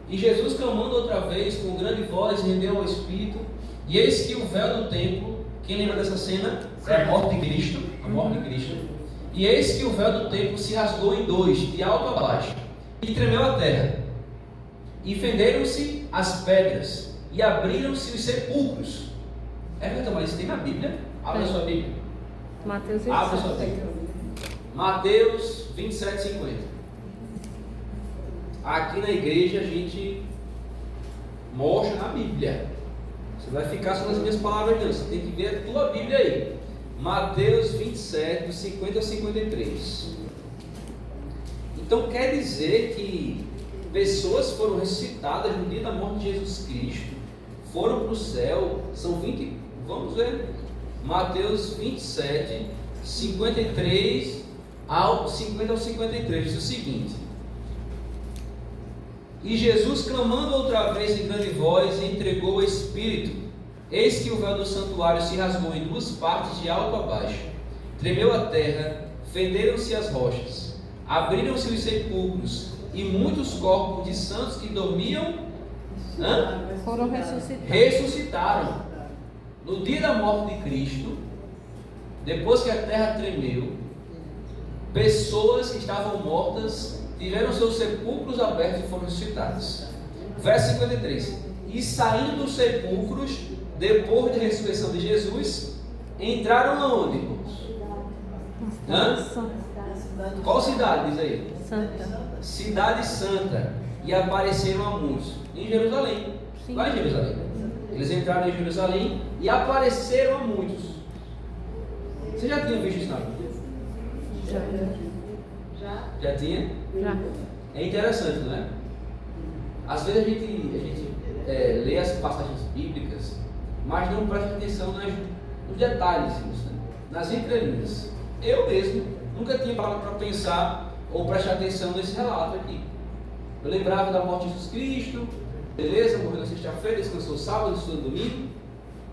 E Jesus, clamando outra vez com grande voz, rendeu ao Espírito, e eis que o véu do templo, quem lembra dessa cena? É a morte de Cristo, a morte de Cristo. E eis que o véu do templo se rasgou em dois, de alto a baixo, e tremeu a terra. E fenderam-se as pedras, e abriram-se os sepulcros. Mas isso tem na Bíblia? Abra a sua Bíblia. Mateus Abra a sua 27. Bíblia. Mateus 27, 50. Aqui na igreja a gente mostra na Bíblia. Você vai ficar só nas minhas palavras, não. Você tem que ver a tua Bíblia aí. Mateus 27, do 50 ao 53. Então quer dizer que pessoas foram ressuscitadas no dia da morte de Jesus Cristo, foram para o céu, são 20, vamos ver, Mateus 27, 53 ao 50 ao 53, diz o seguinte: e Jesus, clamando outra vez em grande voz, entregou o Espírito. Eis que o véu do santuário se rasgou em duas partes, de alto a baixo. Tremeu a terra, fenderam-se as rochas, abriram-se os sepulcros, e muitos corpos de santos que dormiam Foram ressuscitados. ressuscitaram. No dia da morte de Cristo, depois que a terra tremeu, pessoas que estavam mortas tiveram seus sepulcros abertos e foram ressuscitadas. Verso 53. E saindo dos sepulcros, depois da ressurreição de Jesus, entraram aonde, irmãos? Qual cidade, diz aí? Santa. Cidade Santa. E apareceram a muitos. Em Jerusalém. Sim. Lá em Jerusalém. Eles entraram em Jerusalém e apareceram a muitos. Você já tinha visto isso na Bíblia? Já tinha? Já. É interessante, não é? Às vezes a gente lê as passagens bíblicas, mas não presta atenção nos detalhes, né? Nas entrelinhas. Eu mesmo nunca tinha parado para pensar ou prestar atenção nesse relato aqui. Eu lembrava da morte de Jesus Cristo, beleza, morreu na sexta-feira, descansou sábado, descansou domingo,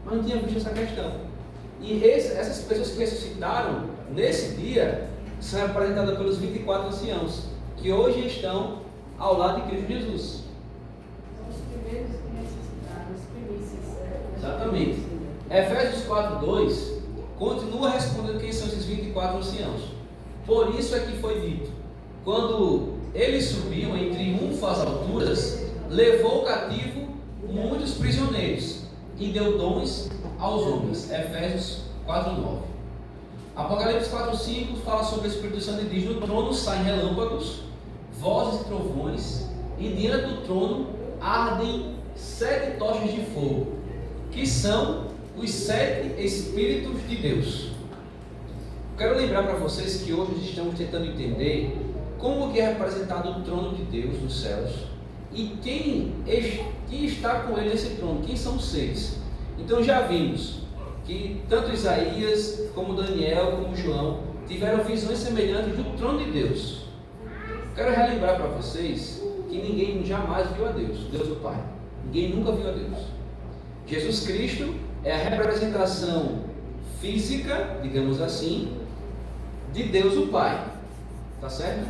mas não tinha visto essa questão. E essas pessoas que ressuscitaram nesse dia são representadas pelos 24 anciãos, que hoje estão ao lado de Cristo Jesus. São os primeiros que ressuscitaram, as primícias. Exatamente. Efésios 4:2 continua respondendo quem são esses 24 anciãos. Por isso é que foi dito: quando eles subiam em triunfo às alturas, levou cativo muitos prisioneiros e deu dons aos homens. Efésios 4:9. Apocalipse 4:5 fala sobre o Espírito Santo e diz: do trono saem relâmpagos, vozes e trovões, e diante do trono ardem 7 tochas de fogo, que são os 7 Espíritos de Deus. Quero lembrar para vocês que hoje estamos tentando entender como que é representado o trono de Deus nos céus e quem está com ele nesse trono, quem são os seres. Então já vimos que tanto Isaías, como Daniel, como João tiveram visões semelhantes do trono de Deus. Quero relembrar para vocês que ninguém jamais viu a Deus, Deus o Pai. Ninguém nunca viu a Deus. Jesus Cristo é a representação física, digamos assim, de Deus o Pai. Tá certo?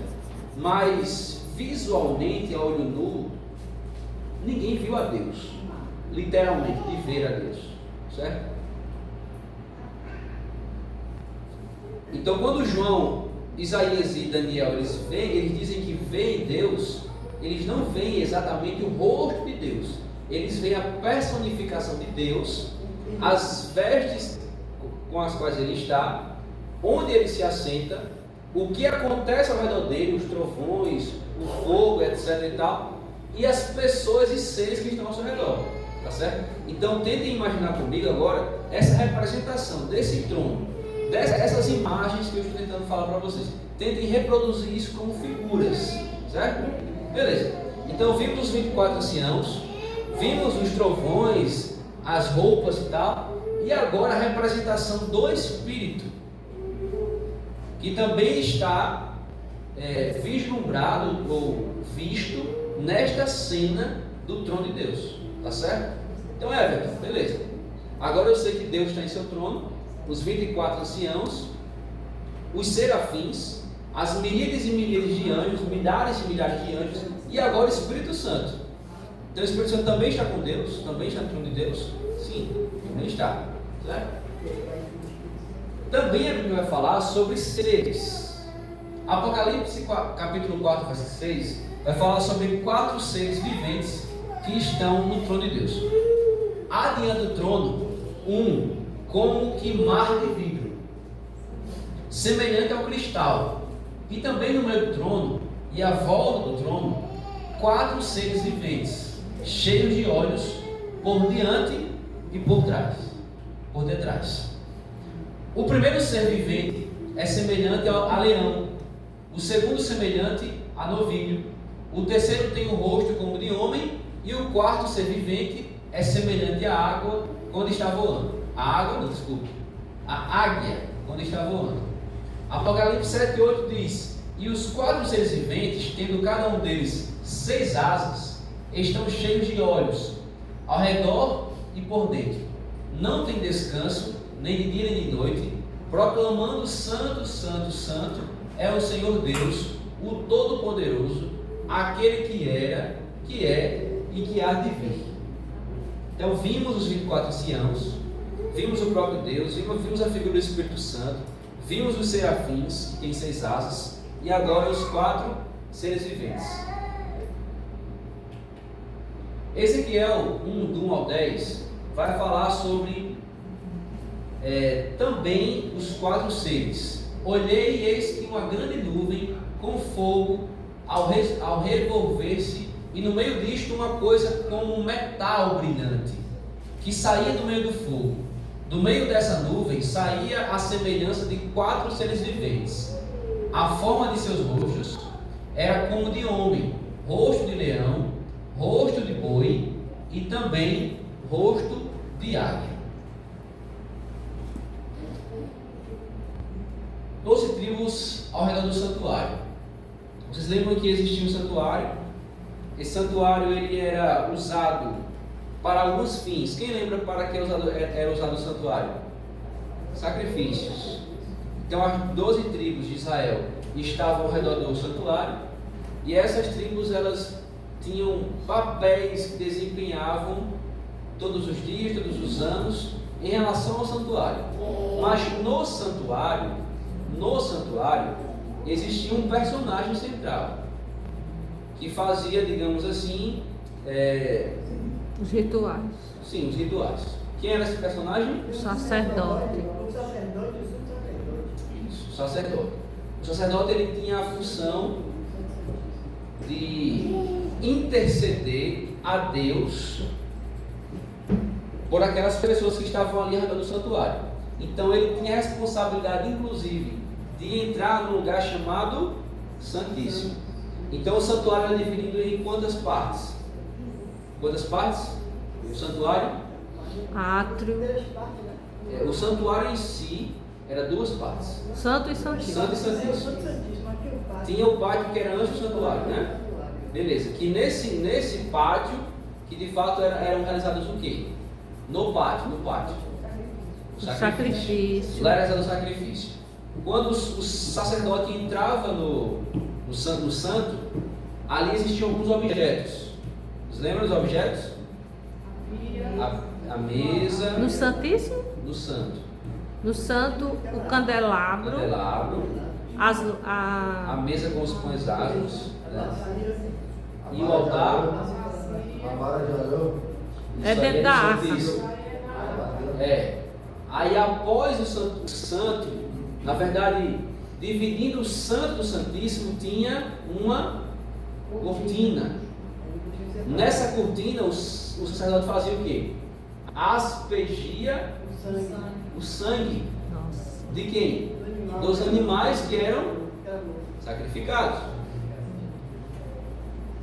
Mas visualmente, a olho nu, ninguém viu a Deus. Literalmente, de ver a Deus. Certo? Então, quando João Isaías e Daniel, eles dizem que veem Deus, eles não veem exatamente o rosto de Deus, eles veem a personificação de Deus, as vestes com as quais ele está, onde ele se assenta, o que acontece ao redor dele, os trovões, o fogo, etc e tal, e as pessoas e seres que estão ao seu redor, tá certo? Então tentem imaginar comigo agora essa representação desse trono, dessas imagens que eu estou tentando falar para vocês. Tentem reproduzir isso como figuras, certo? Beleza. Então vimos os 24 anciãos, vimos os trovões, as roupas e tal, e agora a representação do Espírito, que também está vislumbrado ou visto nesta cena do trono de Deus, tá certo? Então Everton, beleza. Agora eu sei que Deus está em seu trono, os 24 anciãos, os serafins, as miríades e miríades de anjos, milhares e milhares de anjos, e agora o Espírito Santo. Então o Espírito Santo também está com Deus? Também está no trono de Deus? Sim, também está, certo? Também a Bíblia vai falar sobre seres. Apocalipse capítulo 4, verso 6 vai falar sobre 4 seres viventes que estão no trono de Deus. Há diante do trono como que mar de vidro, semelhante ao cristal, e também no meio do trono e à volta do trono 4 seres viventes, cheios de olhos por diante e por trás, por detrás. O primeiro ser vivente é semelhante a leão, o segundo semelhante a novilho, o terceiro tem o rosto como de homem, e o quarto ser vivente é semelhante à água quando está voando. A águia quando está voando. Apocalipse 7:8 diz: e os 4 seres viventes, tendo cada um deles 6 asas, estão cheios de olhos ao redor e por dentro. Não tem descanso, nem de dia nem de noite, proclamando: Santo, Santo, Santo é o Senhor Deus, o Todo-Poderoso, aquele que era, que é e que há de vir. Então vimos os 24 anciãos, vimos o próprio Deus, vimos a figura do Espírito Santo, vimos os serafins, que têm 6 asas, e agora os 4 seres viventes. Ezequiel 1, do 1 ao 10, vai falar sobre também os 4 seres. Olhei e eis que uma grande nuvem com fogo ao revolver-se, e no meio disto uma coisa como um metal brilhante, que saía do meio do fogo. Do meio dessa nuvem saía a semelhança de 4 seres viventes. A forma de seus rostos era como de homem, rosto de leão, rosto de boi e também rosto de águia. 12 tribos ao redor do santuário. Vocês lembram que existia um santuário? Esse santuário ele era usado para alguns fins. Quem lembra para que era usado o santuário? Sacrifícios. Então as 12 tribos de Israel estavam ao redor do santuário, e essas tribos elas tinham papéis que desempenhavam todos os dias, todos os anos, em relação ao santuário. Mas no santuário existia um personagem central que fazia, digamos assim, Os rituais. Sim, os rituais. Quem era esse personagem? O sacerdote. O sacerdote e o subsacerdote. Isso, o sacerdote. O sacerdote ele tinha a função de interceder a Deus por aquelas pessoas que estavam ali ao redor do santuário. Então ele tinha a responsabilidade, inclusive, de entrar no lugar chamado Santíssimo. Então o santuário era dividido em quantas partes? Quantas partes? O santuário? Átrio. O santuário em si era 2 partes. Santo e Santíssimo. Santo e Santíssimo. Tinha o pátio que era antes do santuário, né? Beleza. Que nesse pátio, que de fato eram realizados o quê? No pátio. O sacrifício. Lá era realizado o sacrifício. Quando o sacerdote entrava no santo, ali existiam alguns objetos. Vocês lembram dos objetos? A mesa. No Santíssimo? No santo. No santo, o candelabro. a mesa com os pães asmos, né? E o altar. A vara de Arão. É dentro da arca. Aí após o santo, na verdade, dividindo o santo do santíssimo, tinha uma cortina. Nessa cortina, o sacerdote fazia o quê? Aspergia o sangue. Nossa. De quem? Dos animais que eram sacrificados.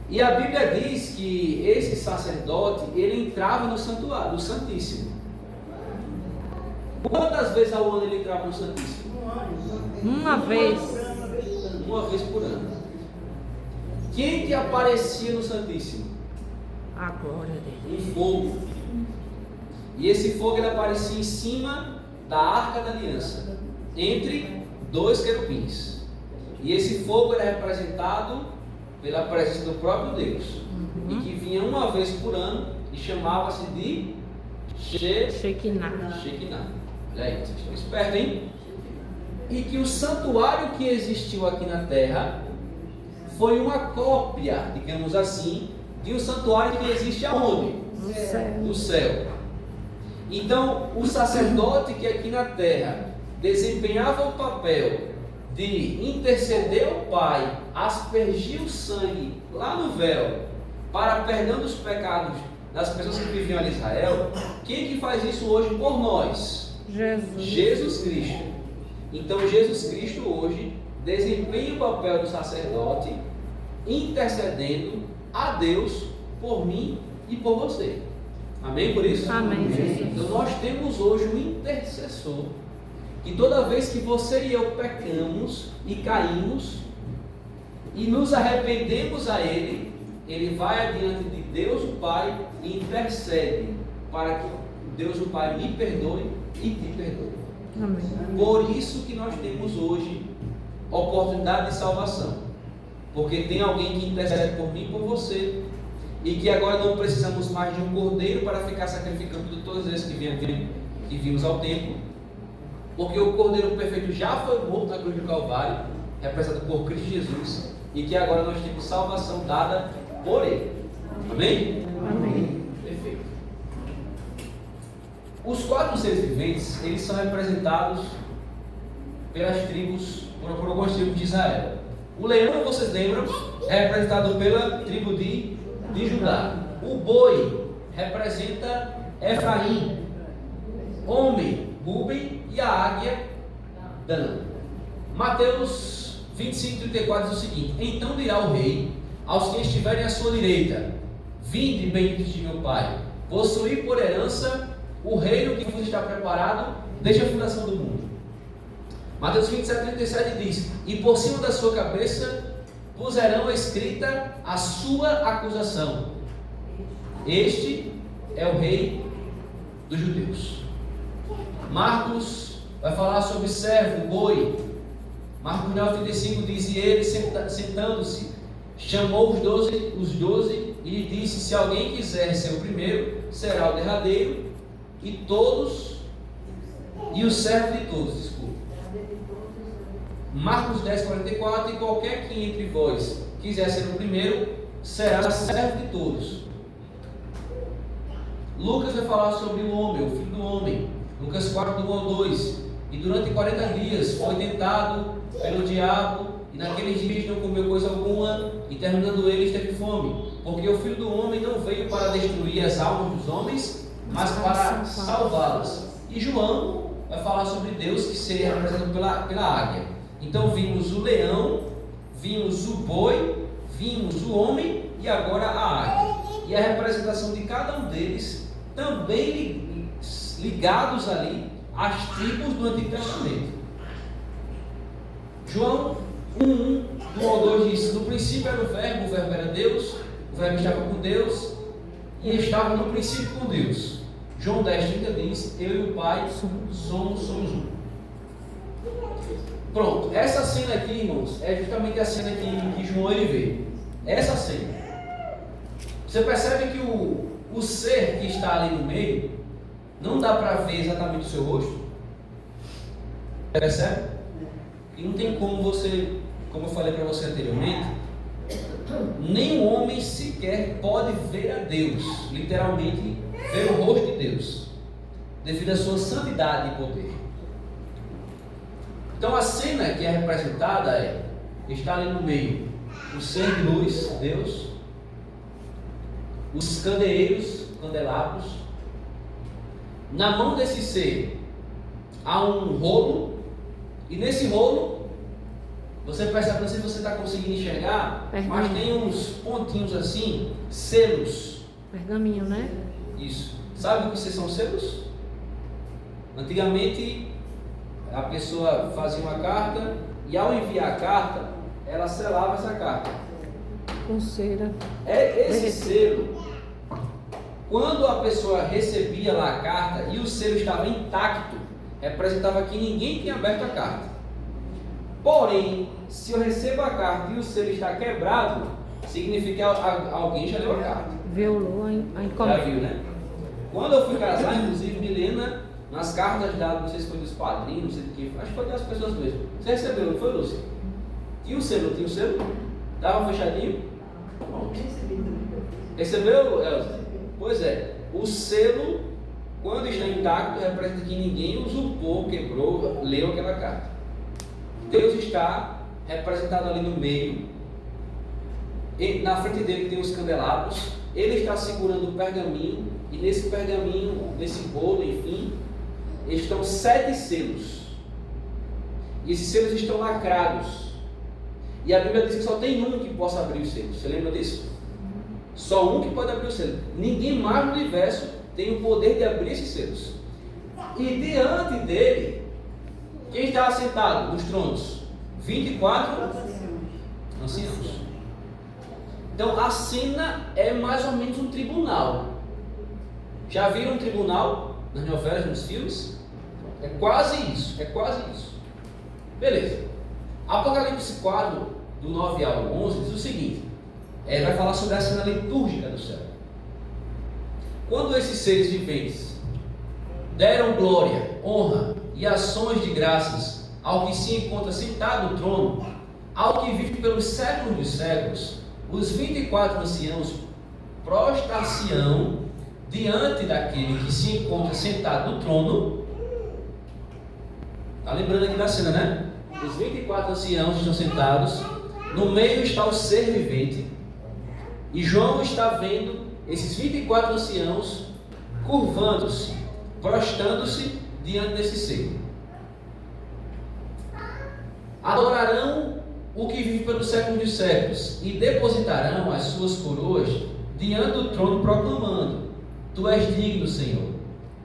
E a Bíblia diz que esse sacerdote, ele entrava no santuário, no Santíssimo. Quantas vezes ao ano ele entrava no Santíssimo? Uma vez. Uma vez por ano. Quem que aparecia no Santíssimo? A glória dele. Um fogo. E esse fogo ele aparecia em cima da Arca da Aliança, entre dois querubins. E esse fogo era representado pela presença do próprio Deus, e que vinha uma vez por ano e chamava-se de Shekinah. Olha aí, vocês estão espertos, hein? E que o santuário que existiu aqui na terra foi uma cópia, digamos assim, de um santuário que existe aonde? No céu. No céu. Então, o sacerdote que aqui na terra desempenhava o papel de interceder ao Pai, aspergir o sangue lá no véu, para perdão dos pecados das pessoas que viviam ali em Israel, quem que faz isso hoje por nós? Jesus Cristo. Então, Jesus Cristo hoje desempenha o papel do sacerdote, intercedendo a Deus por mim e por você. Amém por isso? Amém, Jesus. Então nós temos hoje um intercessor, que toda vez que você e eu pecamos e caímos e nos arrependemos a Ele, Ele vai adiante de Deus o Pai e intercede para que Deus o Pai me perdoe e te perdoe. Amém. Por isso que nós temos hoje oportunidade de salvação, porque tem alguém que intercede por mim e por você, e que agora não precisamos mais de um cordeiro para ficar sacrificando todas as vezes que vimos ao templo, porque o cordeiro perfeito já foi morto na cruz do Calvário, representado por Cristo Jesus, e que agora nós temos salvação dada por Ele. Amém? Amém. Perfeito. Os 4 seres viventes, eles são representados pelas tribos, por algumas tribos de Israel. O leão, vocês lembram, é representado pela tribo de Judá. O boi representa Efraim, homem, Ruben, e a águia, Dan. Mateus 25:34 diz o seguinte: então dirá o rei aos que estiverem à sua direita: vinde, benditos de meu Pai, possuí por herança o reino que vos está preparado desde a fundação do mundo. Mateus 27:37 diz: e por cima da sua cabeça puserão escrita a sua acusação. Este é o rei dos judeus. Marcos vai falar sobre servo, boi. Marcos 9:35 diz: e ele, sentando-se, chamou os 12 e lhe disse: se alguém quiser ser o primeiro, será o derradeiro, e o servo de todos. Desculpa. Marcos 10:44: e qualquer que entre vós quiser ser o primeiro, será servo de todos. Lucas vai falar sobre o homem, o filho do homem. Lucas 4:1-2: e durante 40 dias foi tentado pelo diabo, e naqueles dias não comeu coisa alguma, e terminando ele teve fome, porque o filho do homem não veio para destruir as almas dos homens, mas para salvá-las. E João vai falar sobre Deus, que seria representado pela águia. Então vimos o leão, vimos o boi, vimos o homem e agora a águia. E a representação de cada um deles também ligados ali às tribos do Antigo Testamento. João 1:1-2 diz: no princípio era o verbo era Deus, o verbo estava com Deus e estava no princípio com Deus. João 10:30 diz: eu e o Pai somos um. Pronto, essa cena aqui, irmãos, é justamente a cena que João ele vê. Essa cena. Você percebe que o ser que está ali no meio, não dá para ver exatamente o seu rosto? Percebe? E não tem como você, como eu falei para você anteriormente, nenhum homem sequer pode ver a Deus, literalmente ver o rosto de Deus, devido à sua santidade e poder. Então a cena que é representada está ali no meio o ser de luz, Deus, os candelabros. Na mão desse ser há um rolo, e nesse rolo você percebe, não sei se você está conseguindo enxergar, mas tem uns pontinhos assim, selos. Pergaminho, né? Isso. Sabe o que são selos? Antigamente a pessoa fazia uma carta e ao enviar a carta, ela selava essa carta. Com cera. Esse selo, quando a pessoa recebia lá a carta e o selo estava intacto, representava que ninguém tinha aberto a carta. Porém, se eu recebo a carta e o selo está quebrado, significa que alguém já leu a carta. Violou a encomenda. Já viu, né? Quando eu fui casar, inclusive, Milena, nas cartas dadas, não sei se foi dos padrinhos, não sei do que, acho que foi das pessoas mesmo. Você recebeu, não foi, Lúcia? Tinha o selo, tinha o selo? Estava fechadinho? Pronto. Recebeu, Elza? Pois é, o selo, quando está intacto, representa que ninguém usurpou, quebrou, leu aquela carta. Deus está representado ali no meio, e na frente dele tem os candelabros, ele está segurando o pergaminho, e nesse pergaminho, nesse bolo, enfim, estão 7 selos. E esses selos estão lacrados. E a Bíblia diz que só tem um que possa abrir os selos. Você lembra disso? Só um que pode abrir os selos. Ninguém mais no universo tem o poder de abrir esses selos. E diante dele, quem está sentado nos tronos? 24 anciãos. Então a cena é mais ou menos um tribunal. Já viram um tribunal nas novelas, nos filmes? É quase isso, é quase isso. Beleza. Apocalipse 4, do 9 ao 11, diz o seguinte: vai falar sobre a cena litúrgica do céu. Quando esses seres viventes deram glória, honra e ações de graças ao que se encontra sentado no trono, ao que vive pelos séculos dos séculos, os 24 anciãos prostrar-se-ão diante daquele que se encontra sentado no trono. Está lembrando aqui da cena, né? Os 24 anciãos estão sentados, no meio está o ser vivente, e João está vendo esses 24 anciãos curvando-se, prostrando-se diante desse ser. Adorarão o que vive pelos séculos dos séculos e depositarão as suas coroas diante do trono, proclamando: Tu és digno, Senhor,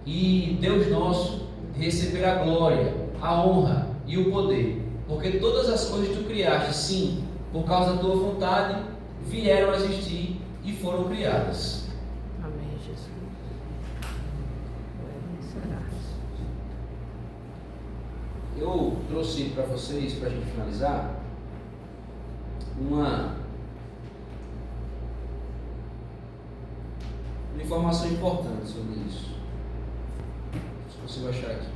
e Deus nosso, de receber a glória, a honra e o poder, porque todas as coisas tu criaste, sim, por causa da tua vontade, vieram a existir e foram criadas. Amém, Jesus. Eu trouxe para vocês, para a gente finalizar, uma informação importante sobre isso. Se consigo achar aqui.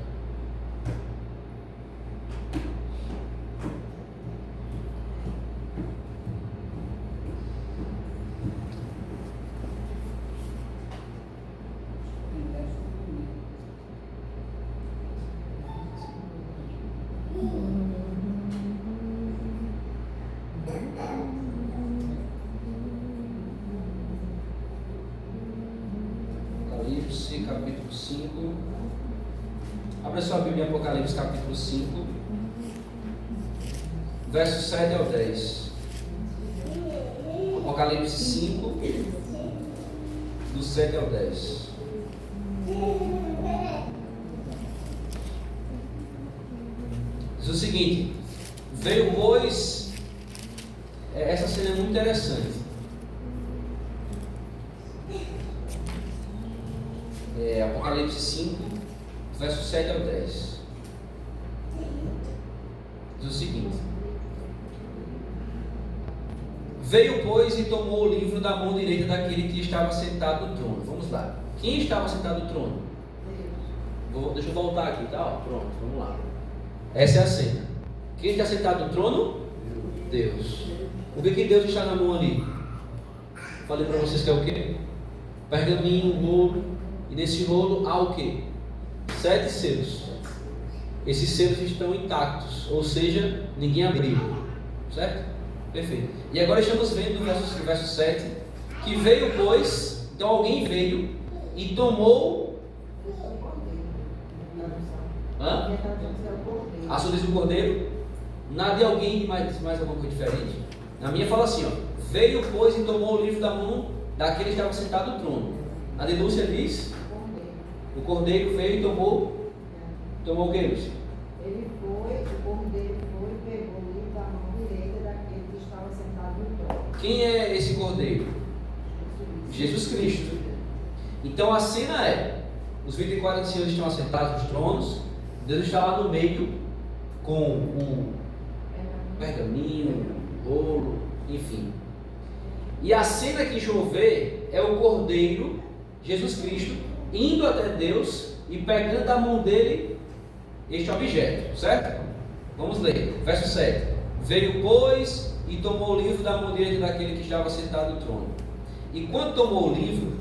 Apocalipse capítulo 5. Abra sua Bíblia em Apocalipse capítulo 5, versos 7 ao 10. Apocalipse 5, do 7 ao 10. Diz o seguinte: veio, pois, essa cena é muito interessante. Apocalipse 5, verso 7 ao 10. Diz o seguinte: veio, pois, e tomou o livro da mão direita daquele que estava sentado no trono. Vamos lá. Quem estava sentado no trono? Deixa eu voltar aqui, tá? Pronto, vamos lá. Essa é a cena. Quem está sentado no trono? Deus. O que Deus está na mão ali? Falei para vocês que é o quê? Pergaminho, um rolo. E nesse rolo há o quê? 7 selos. Esses selos estão intactos, ou seja, ninguém abriu. Certo? Perfeito. E agora estamos vendo no verso 7 que veio, pois, então alguém veio e tomou. Hã? A sua diz o cordeiro. Nada de alguém de mais alguma coisa diferente. Na minha fala assim, ó. Veio, pois, e tomou o livro da mão daquele que estava sentado no trono. A denúncia diz: o cordeiro veio e tomou o que, Lúcia? Ele foi, o cordeiro foi e pegou o livro da mão direita daquele que estava sentado no trono. Quem é esse cordeiro? Jesus Cristo. Então a cena é: os 24 anciãos estão assentados nos tronos, Deus está lá no meio com o pergaminho, o rolo, enfim. E a cena que João vê é o cordeiro, Jesus Cristo, indo até Deus e pegando da mão dele este objeto, certo? Vamos ler, verso 7. Veio, pois, e tomou o livro da mão direita daquele que estava sentado no trono. E quando tomou o livro,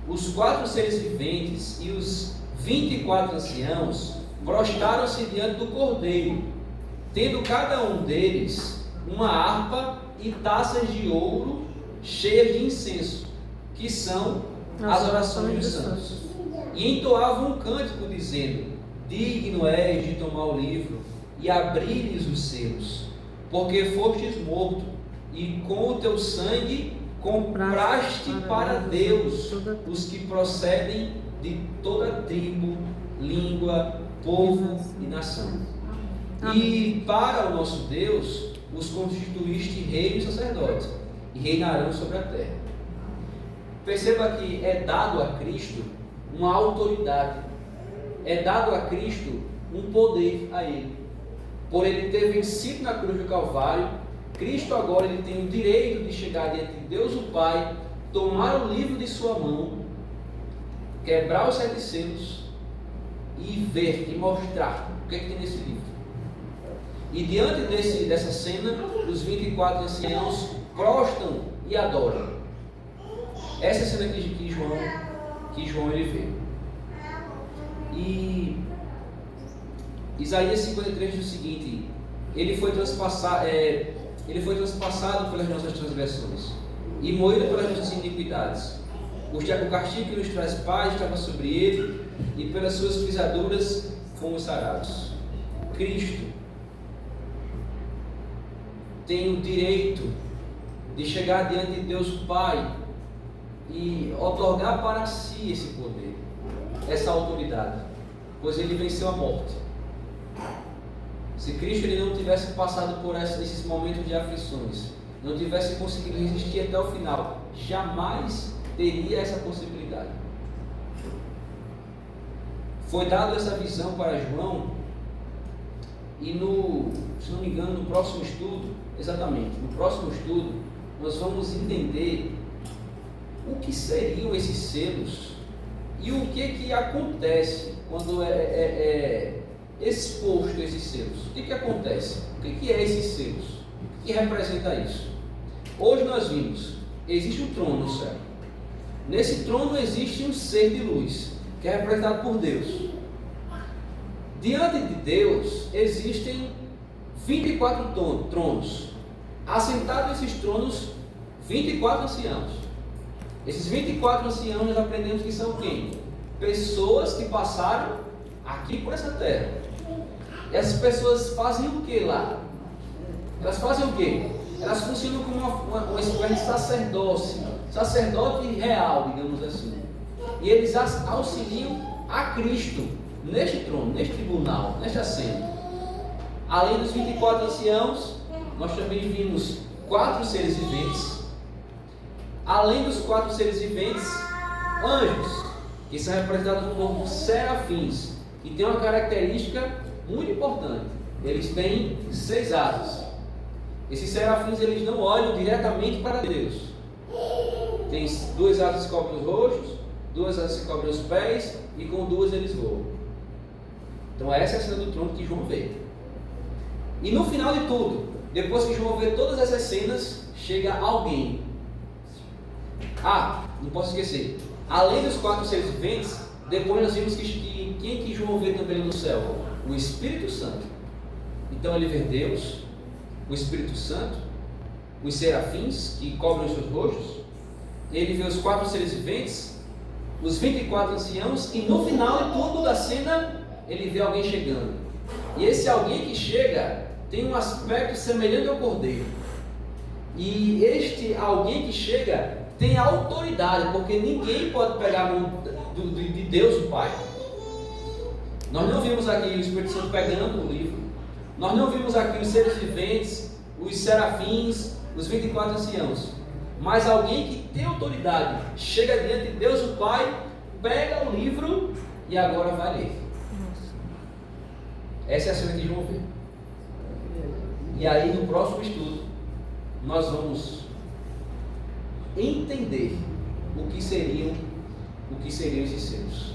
os 4 seres viventes e os 24 anciãos prostraram-se diante do cordeiro, tendo cada um deles uma harpa e taças de ouro cheias de incenso, que são as orações dos santos. E entoavam um cântico dizendo: digno és de tomar o livro e abrir-lhes os selos, porque fostes morto, e com o teu sangue compraste para Deus os que procedem de toda tribo, língua, povo e nação. E para o nosso Deus os constituíste rei e sacerdote, e reinarão sobre a terra. Perceba que é dado a Cristo uma autoridade, é dado a Cristo um poder a Ele. Por Ele ter vencido na cruz do Calvário, Cristo agora ele tem o direito de chegar diante de Deus o Pai, tomar o livro de sua mão, quebrar os 7 selos e ver e mostrar o que tem nesse livro. E diante dessa cena, os 24 anciãos prostam e adoram. Essa é a cena que João ele vê. E Isaías 53 diz o seguinte: ele foi transpassado pelas nossas transgressões e moído pelas nossas iniquidades. O castigo que nos traz paz estava sobre ele, e pelas suas pisaduras fomos sarados. Cristo tem o direito de chegar diante de Deus Pai e otorgar para si esse poder, essa autoridade, pois ele venceu a morte. Se Cristo ele não tivesse passado por esses momentos de aflições, não tivesse conseguido resistir até o final, jamais teria essa possibilidade. Foi dada essa visão para João, e se não me engano, no próximo estudo, nós vamos entender o que seriam esses selos e o que acontece quando é exposto esses selos. O que acontece? O que é esses selos? O que representa isso? Hoje nós vimos, existe um trono no céu. Nesse trono existe um ser de luz, que é representado por Deus. Diante de Deus existem 24 tronos. Assentados nesses tronos, 24 anciãos. Esses 24 anciãos nós aprendemos que são quem? Pessoas que passaram aqui por essa terra. Essas pessoas fazem o que lá? Elas fazem o que? Elas funcionam como uma espécie de sacerdote real, digamos assim. E eles auxiliam a Cristo neste trono, neste tribunal, nesta cena. Além dos 24 anciãos, nós também vimos 4 seres viventes. Além dos 4 seres viventes, anjos, que são representados como serafins, e tem uma característica muito importante: eles têm 6 asas. Esses serafins eles não olham diretamente para Deus. Tem 2 asas que cobrem os rostos, 2 asas que cobrem os pés, e com 2 eles voam. Então essa é a cena do trono que João vê. E no final de tudo, depois que João vê todas essas cenas, chega alguém. Não posso esquecer. Além dos 4 seres viventes, depois nós vimos quem que João vê também no céu? O Espírito Santo. Então ele vê Deus, o Espírito Santo, os serafins que cobrem os seus rostos, ele vê os 4 seres viventes, os 24 anciãos, e no final de tudo da cena, ele vê alguém chegando. E esse alguém que chega tem um aspecto semelhante ao cordeiro. E este alguém que chega tem autoridade, porque ninguém pode pegar a mão de Deus, o Pai. Nós não vimos aqui o Espírito Santo pegando o livro, nós não vimos aqui os seres viventes, os serafins, os 24 anciãos, mas alguém que tem autoridade chega diante de Deus, o Pai, pega o livro e agora vai ler. Essa é a cena que João vê. E aí no próximo estudo nós vamos entender o que seriam esses selos.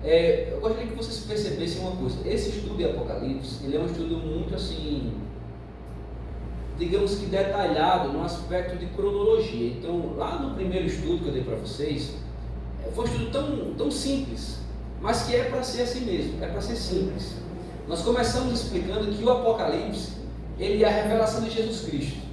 Eu gostaria que vocês percebessem uma coisa. Esse estudo de Apocalipse, ele é um estudo muito assim, digamos que detalhado no aspecto de cronologia. Então, lá no primeiro estudo que eu dei para vocês, foi um estudo tão simples, mas que é para ser assim mesmo, é para ser simples. Nós começamos explicando que o Apocalipse, ele é a revelação de Jesus Cristo.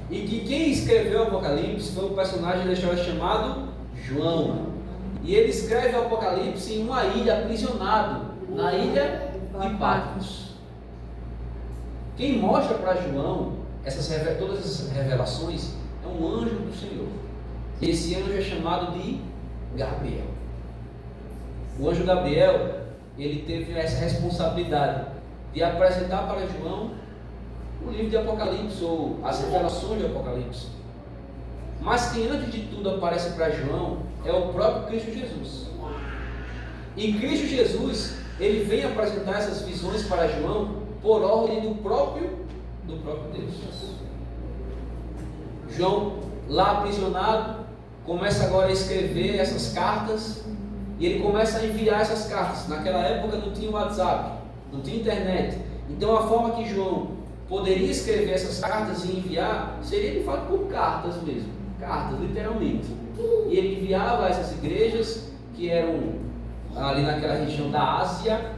E que quem escreveu o Apocalipse foi um personagem da história chamado João. E ele escreve o Apocalipse em uma ilha, aprisionado, na ilha de Patmos. Quem mostra para João todas essas revelações é um anjo do Senhor. E esse anjo é chamado de Gabriel. O anjo Gabriel, ele teve essa responsabilidade de apresentar para João o livro de Apocalipse, ou as revelações de Apocalipse. Mas quem antes de tudo aparece para João é o próprio Cristo Jesus. E Cristo Jesus, ele vem apresentar essas visões para João por ordem do próprio Deus. João, lá aprisionado, começa agora a escrever essas cartas, e ele começa a enviar essas cartas. Naquela época não tinha WhatsApp, não tinha internet. Então a forma que João poderia escrever essas cartas e enviar seria de fato por cartas mesmo, cartas literalmente. E ele enviava a essas igrejas que eram ali naquela região da Ásia.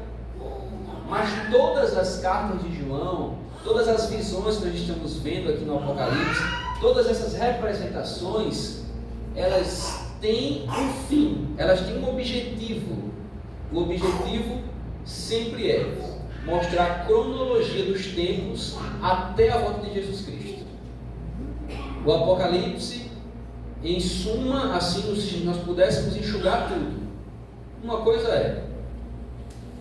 Mas todas as cartas de João, todas as visões que nós estamos vendo aqui no Apocalipse, todas essas representações, elas têm um fim, elas têm um objetivo. O objetivo sempre é mostrar a cronologia dos tempos até a volta de Jesus Cristo. O Apocalipse, em suma, assim, se nós pudéssemos enxugar tudo, uma coisa é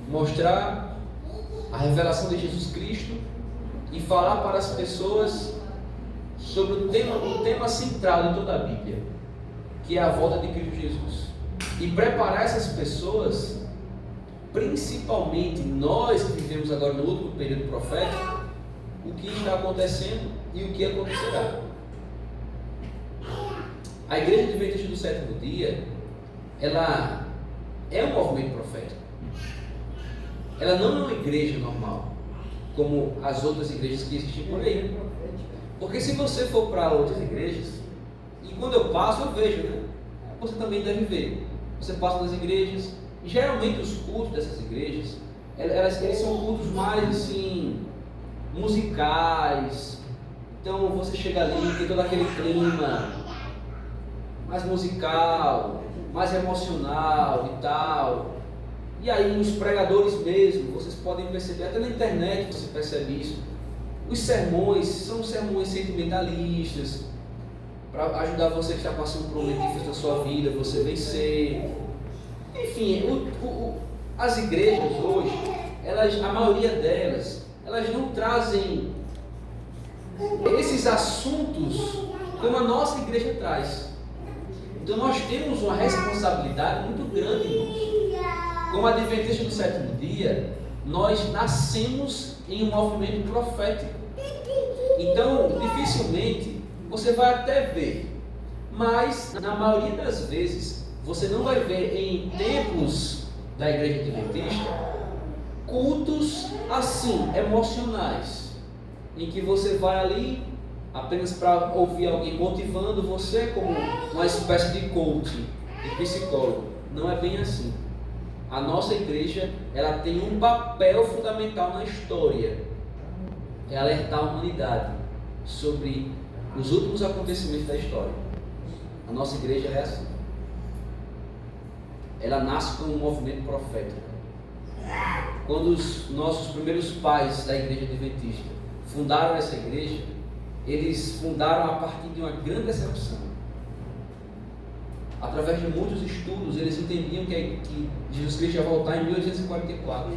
mostrar a revelação de Jesus Cristo e falar para as pessoas sobre o tema central de toda a Bíblia, que é a volta de Cristo Jesus, e preparar essas pessoas, principalmente nós que vivemos agora no último período profético, o que está acontecendo e o que acontecerá. A Igreja Adventista do Sétimo Dia, ela é um movimento profético. Ela não é uma igreja normal, como as outras igrejas que existem por aí. Porque se você for para outras igrejas, e quando eu passo eu vejo, né? Você também deve ver. Você passa nas igrejas, e geralmente os cultos dessas igrejas, eles são cultos mais assim, musicais. Então você chega ali, tem todo aquele clima mais musical, mais emocional e tal. E aí os pregadores mesmo, vocês podem perceber, até na internet você percebe isso. Os sermões são sermões sentimentalistas, para ajudar você que está passando por um momento difícil na sua vida, você vencer. Enfim, as igrejas hoje, a maioria delas, elas não trazem esses assuntos como a nossa igreja traz. Então nós temos uma responsabilidade muito grande, irmãos. Como Adventista do Sétimo Dia, nós nascemos em um movimento profético. Então, dificilmente, você vai até ver, mas na maioria das vezes, você não vai ver em tempos da Igreja Adventista cultos assim, emocionais, em que você vai ali apenas para ouvir alguém motivando você como uma espécie de coach, de psicólogo. Não é bem assim. A nossa igreja, ela tem um papel fundamental na história, é alertar a humanidade sobre os últimos acontecimentos da história. A nossa igreja é assim. Ela nasce como um movimento profético. Quando os nossos primeiros pais da igreja adventista fundaram essa igreja, eles fundaram a partir de uma grande decepção. Através de muitos estudos, eles entendiam que Jesus Cristo ia voltar em 1844.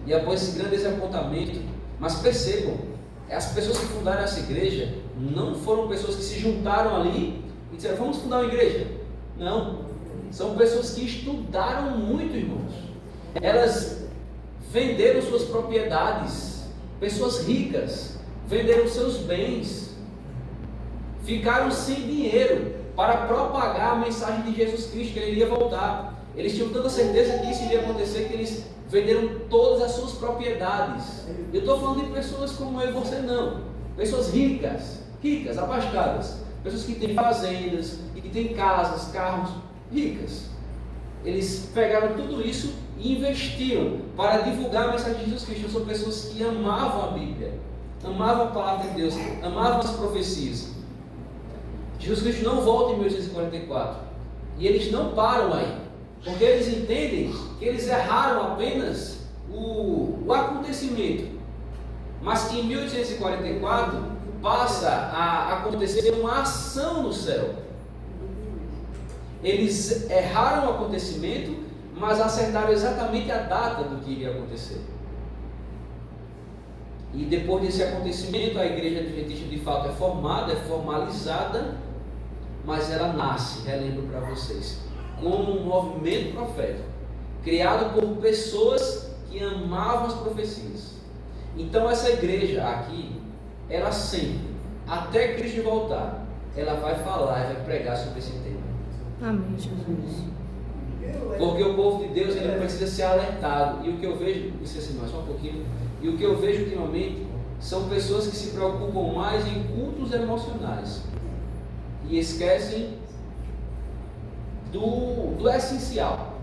E após esse grande desapontamento, mas percebam, as pessoas que fundaram essa igreja não foram pessoas que se juntaram ali e disseram, vamos fundar uma igreja. Não, são pessoas que estudaram muito, irmãos. Elas venderam suas propriedades, pessoas ricas, venderam seus bens, ficaram sem dinheiro para propagar a mensagem de Jesus Cristo, que Ele iria voltar. Eles tinham tanta certeza que isso iria acontecer, que eles venderam todas as suas propriedades. Eu estou falando de pessoas como eu e você não, pessoas ricas, abastadas, pessoas que têm fazendas, que têm casas, carros, ricas. Eles pegaram tudo isso e investiram para divulgar a mensagem de Jesus Cristo. São pessoas que amavam a Bíblia, amavam a palavra de Deus, amavam as profecias. Jesus Cristo não volta em 1844 e eles não param aí, porque eles entendem que eles erraram apenas o acontecimento, mas que em 1844 passa a acontecer uma ação no céu. Eles erraram o acontecimento, mas acertaram exatamente a data do que iria acontecer. E depois desse acontecimento, a igreja adventista de fato é formada, é formalizada, mas ela nasce, relembro para vocês, como um movimento profético, criado por pessoas que amavam as profecias. Então essa igreja aqui, ela sempre, até Cristo voltar, ela vai falar e vai pregar sobre esse tema. Amém, Jesus. Porque o povo de Deus, ele precisa ser alertado. E o que eu vejo, só um pouquinho, e o que eu vejo ultimamente são pessoas que se preocupam mais em cultos emocionais e esquecem do essencial,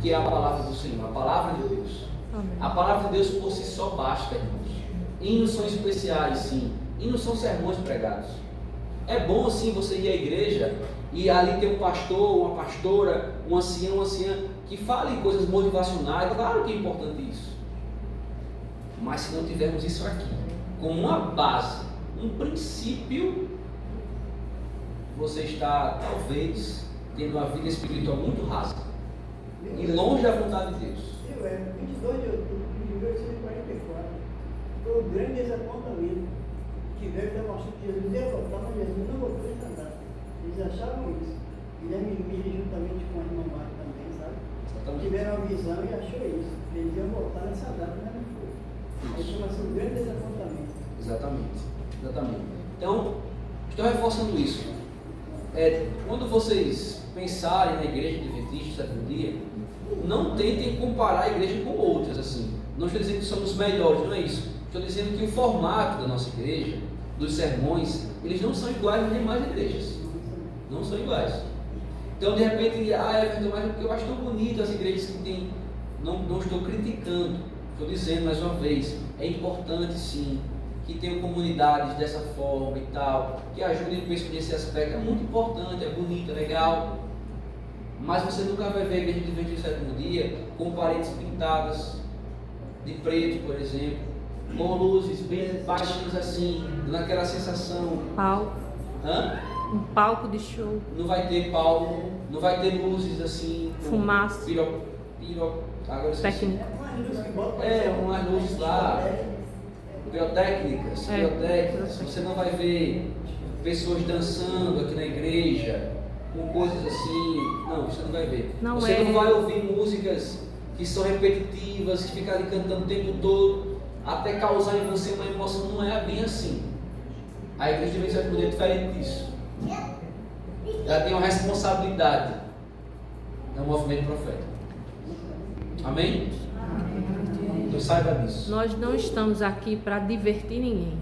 que é a palavra do Senhor, a palavra de Deus. Amém. A palavra de Deus por si só basta, irmãos. Hinos são especiais, sim. Hinos são sermões pregados. É bom assim você ir à igreja e ali ter um pastor, uma pastora, um ancião, uma anciã que fale coisas motivacionais. Claro que é importante isso. Mas se não tivermos isso aqui como uma base, um princípio, você está talvez tendo uma vida espiritual muito rasa e longe da vontade de Deus. 22 de outubro de 1844 foi um grande desapontamento. Tiveram que demonstrar que Jesus ia voltar, mas Jesus não voltou essa data. Eles achavam isso. Guilherme Miri, juntamente com a irmã Marta também, sabe? Exatamente. Tiveram uma visão e achou isso. Eles iam voltar nessa data, mas não foi. Aí chama-se um grande desapontamento. Exatamente. Então, estou reforçando isso. Quando vocês pensarem na igreja adventista do dia, não tentem comparar a igreja com outras, assim. Não estou dizendo que somos melhores, não é isso. Estou dizendo que o formato da nossa igreja, dos sermões, eles não são iguais às demais igrejas. Não são iguais. Então, de repente, Everton, mas porque eu acho tão bonito as igrejas que tem. Não estou criticando, estou dizendo mais uma vez, é importante sim que tenham comunidades dessa forma e tal, que ajudem pessoas nesse aspecto. É muito importante, é bonito, é legal. Mas você nunca vai ver a igreja adventista do sétimo dia com paredes pintadas de preto, por exemplo, com luzes bem baixinhas assim, naquela sensação. Palco. Hã? Um palco de show. Não vai ter palco, não vai ter luzes assim. Fumaça. Agora eu esqueci. Técnica. Umas luzes lá, pirotécnicas. Você não vai ver pessoas dançando aqui na igreja, com coisas assim. Não, você não vai ver. Você não vai ouvir músicas que são repetitivas, que ficam ali cantando o tempo todo, até causar em você uma emoção. Não é bem assim. A igreja deve ser poder diferente disso. Ela tem uma responsabilidade. É um movimento profético. Amém? muito, saiba disso. Nós não estamos aqui para divertir ninguém.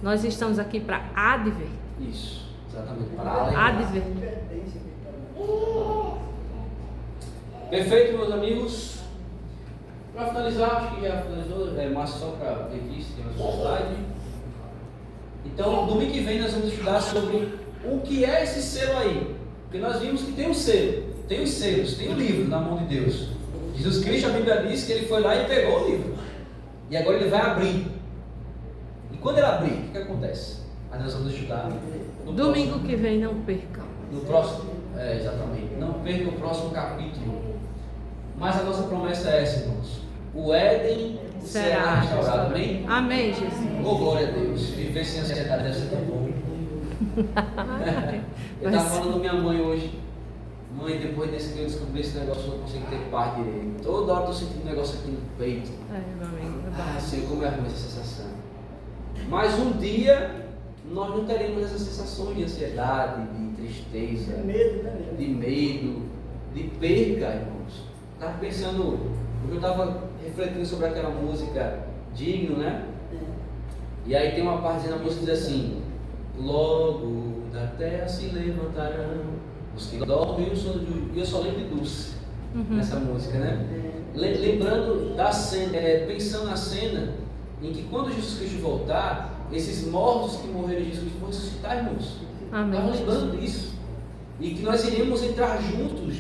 Nós estamos aqui para advertir. Isso, exatamente, para alegrar. Advertir. Perfeito, meus amigos. Para finalizar, acho que já finalizou, mas só para ver aqui se tem mais uma slide. Então, domingo que vem nós vamos estudar sobre o que é esse selo aí. Porque nós vimos que tem um selo, tem os selos, tem o livro na mão de Deus. Jesus Cristo, a Bíblia diz que ele foi lá e pegou o livro. E agora ele vai abrir. E quando ele abrir, o que acontece? Aí nós vamos estudar no Domingo próximo, que vem não perca. no próximo, exatamente. Não perca o próximo capítulo. Mas a nossa promessa é essa, irmãos. O Éden será restaurado. Amém? Amém, Jesus. Oh, glória a Deus. Viver sem ansiedade deve ser tão bom. Eu estava falando com minha mãe hoje. Mãe, depois desse que eu descobri esse negócio, eu não consigo ter paz direito. Toda hora eu estou sentindo um negócio aqui no peito. Meu amigo. Ah, Senhor, como é ruim essa sensação. Mas um dia nós não teremos essas sensações de ansiedade, de tristeza, Medo, né? de medo, de perca, irmãos. Estava pensando, hoje eu estava refletindo sobre aquela música Digno, né? E aí tem uma parte na música que diz assim: logo da terra se levantarão os que dormem, e eu só lembro de Dulce nessa música, né? Lembrando da cena, pensando na cena em que quando Jesus Cristo voltar, esses mortos que morreram em Jesus Cristo vão ressuscitar, irmãos. Amém. Estava lembrando disso. E que nós iremos entrar juntos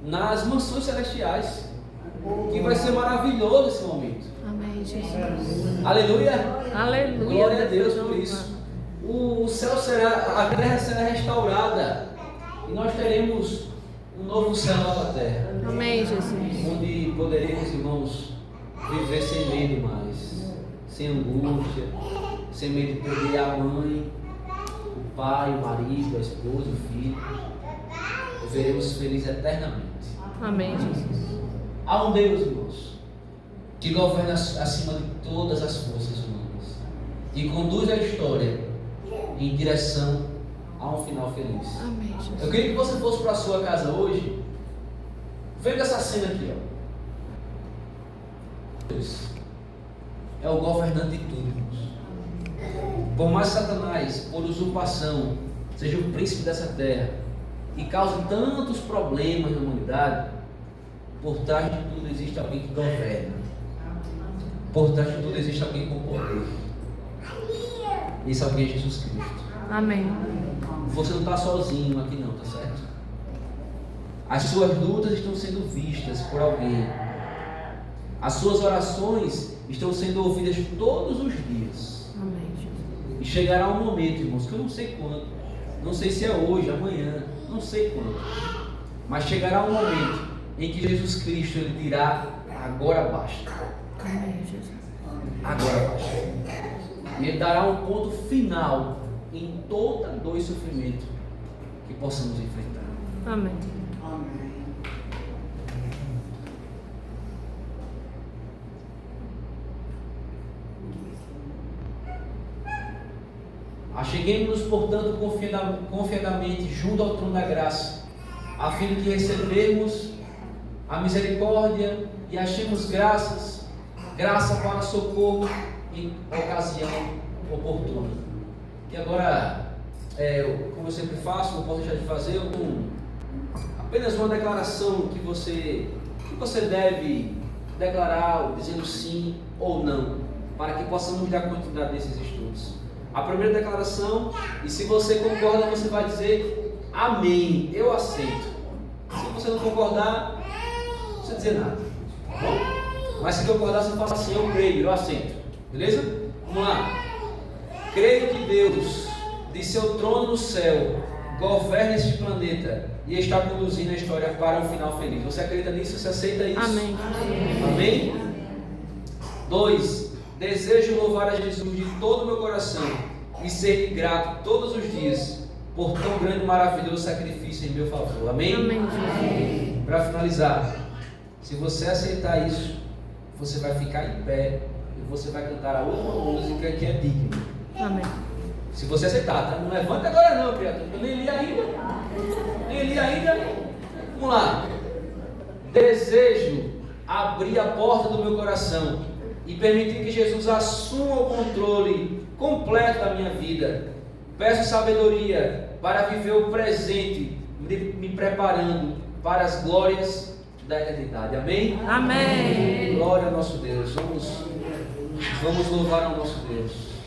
nas mansões celestiais. Que vai ser maravilhoso esse momento. Amém, Jesus. Aleluia! Aleluia. Glória a Deus por isso. O céu será, a terra será restaurada. E nós teremos um novo céu e uma nova terra. Amém, Jesus. Onde poderemos, irmãos, viver sem medo mais. Sem angústia. Sem medo de perder a mãe, o pai, o marido, a esposa, o filho. Viveremos felizes eternamente. Amém, Jesus. Há um Deus, irmãos, que governa acima de todas as forças humanas e conduz a história em direção a um final feliz. Amém, Jesus. Eu queria que você fosse para a sua casa hoje, vendo essa cena aqui, ó. Deus é o governante de tudo, irmãos. Por mais Satanás, por usurpação, seja o príncipe dessa terra e cause tantos problemas na humanidade, por trás de tudo existe alguém que governa. Por trás de tudo existe alguém com poder. Esse alguém é Jesus Cristo. Amém. Você não está sozinho aqui não, tá certo? As suas lutas estão sendo vistas por alguém. As suas orações estão sendo ouvidas todos os dias. Amém, Jesus. E chegará um momento, irmãos, que eu não sei quando. Não sei se é hoje, amanhã, não sei quando. Mas chegará um momento em que Jesus Cristo ele dirá: agora basta. Amém, Jesus. Agora basta. E ele dará um ponto final em toda dor e sofrimento que possamos enfrentar. Amém. Amém. Acheguemos-nos, portanto, confiadamente junto ao trono da graça, a fim de que recebemos a misericórdia e achemos graça para socorro em ocasião oportuna. E agora, como eu sempre faço, não posso deixar de fazer apenas uma declaração que você deve declarar, dizendo sim ou não, para que possamos dar continuidade desses estudos. A primeira declaração, e se você concorda, você vai dizer amém, eu aceito. Se você não concordar, não precisa dizer nada, tá bom? Mas se concordar, você fala assim: eu creio, eu aceito. Beleza? Vamos lá. Creio que Deus, de seu trono no céu, governa este planeta e está conduzindo a história para um final feliz. Você acredita nisso? Você aceita isso? Amém. Amém? 2. Desejo louvar a Jesus de todo o meu coração e ser grato todos os dias por tão grande e maravilhoso sacrifício em meu favor. Amém? Amém, Jesus. Para finalizar, se você aceitar isso, você vai ficar em pé e você vai cantar a outra música que é digna. Amém. Se você aceitar, tá? Não levanta agora não, criatura. Eu nem li ainda. Nem li ainda. Vamos lá. Desejo abrir a porta do meu coração e permitir que Jesus assuma o controle completo da minha vida. Peço sabedoria para viver o presente, me preparando para as glórias da eternidade. Amém? Amém. Glória ao nosso Deus. Vamos louvar ao nosso Deus.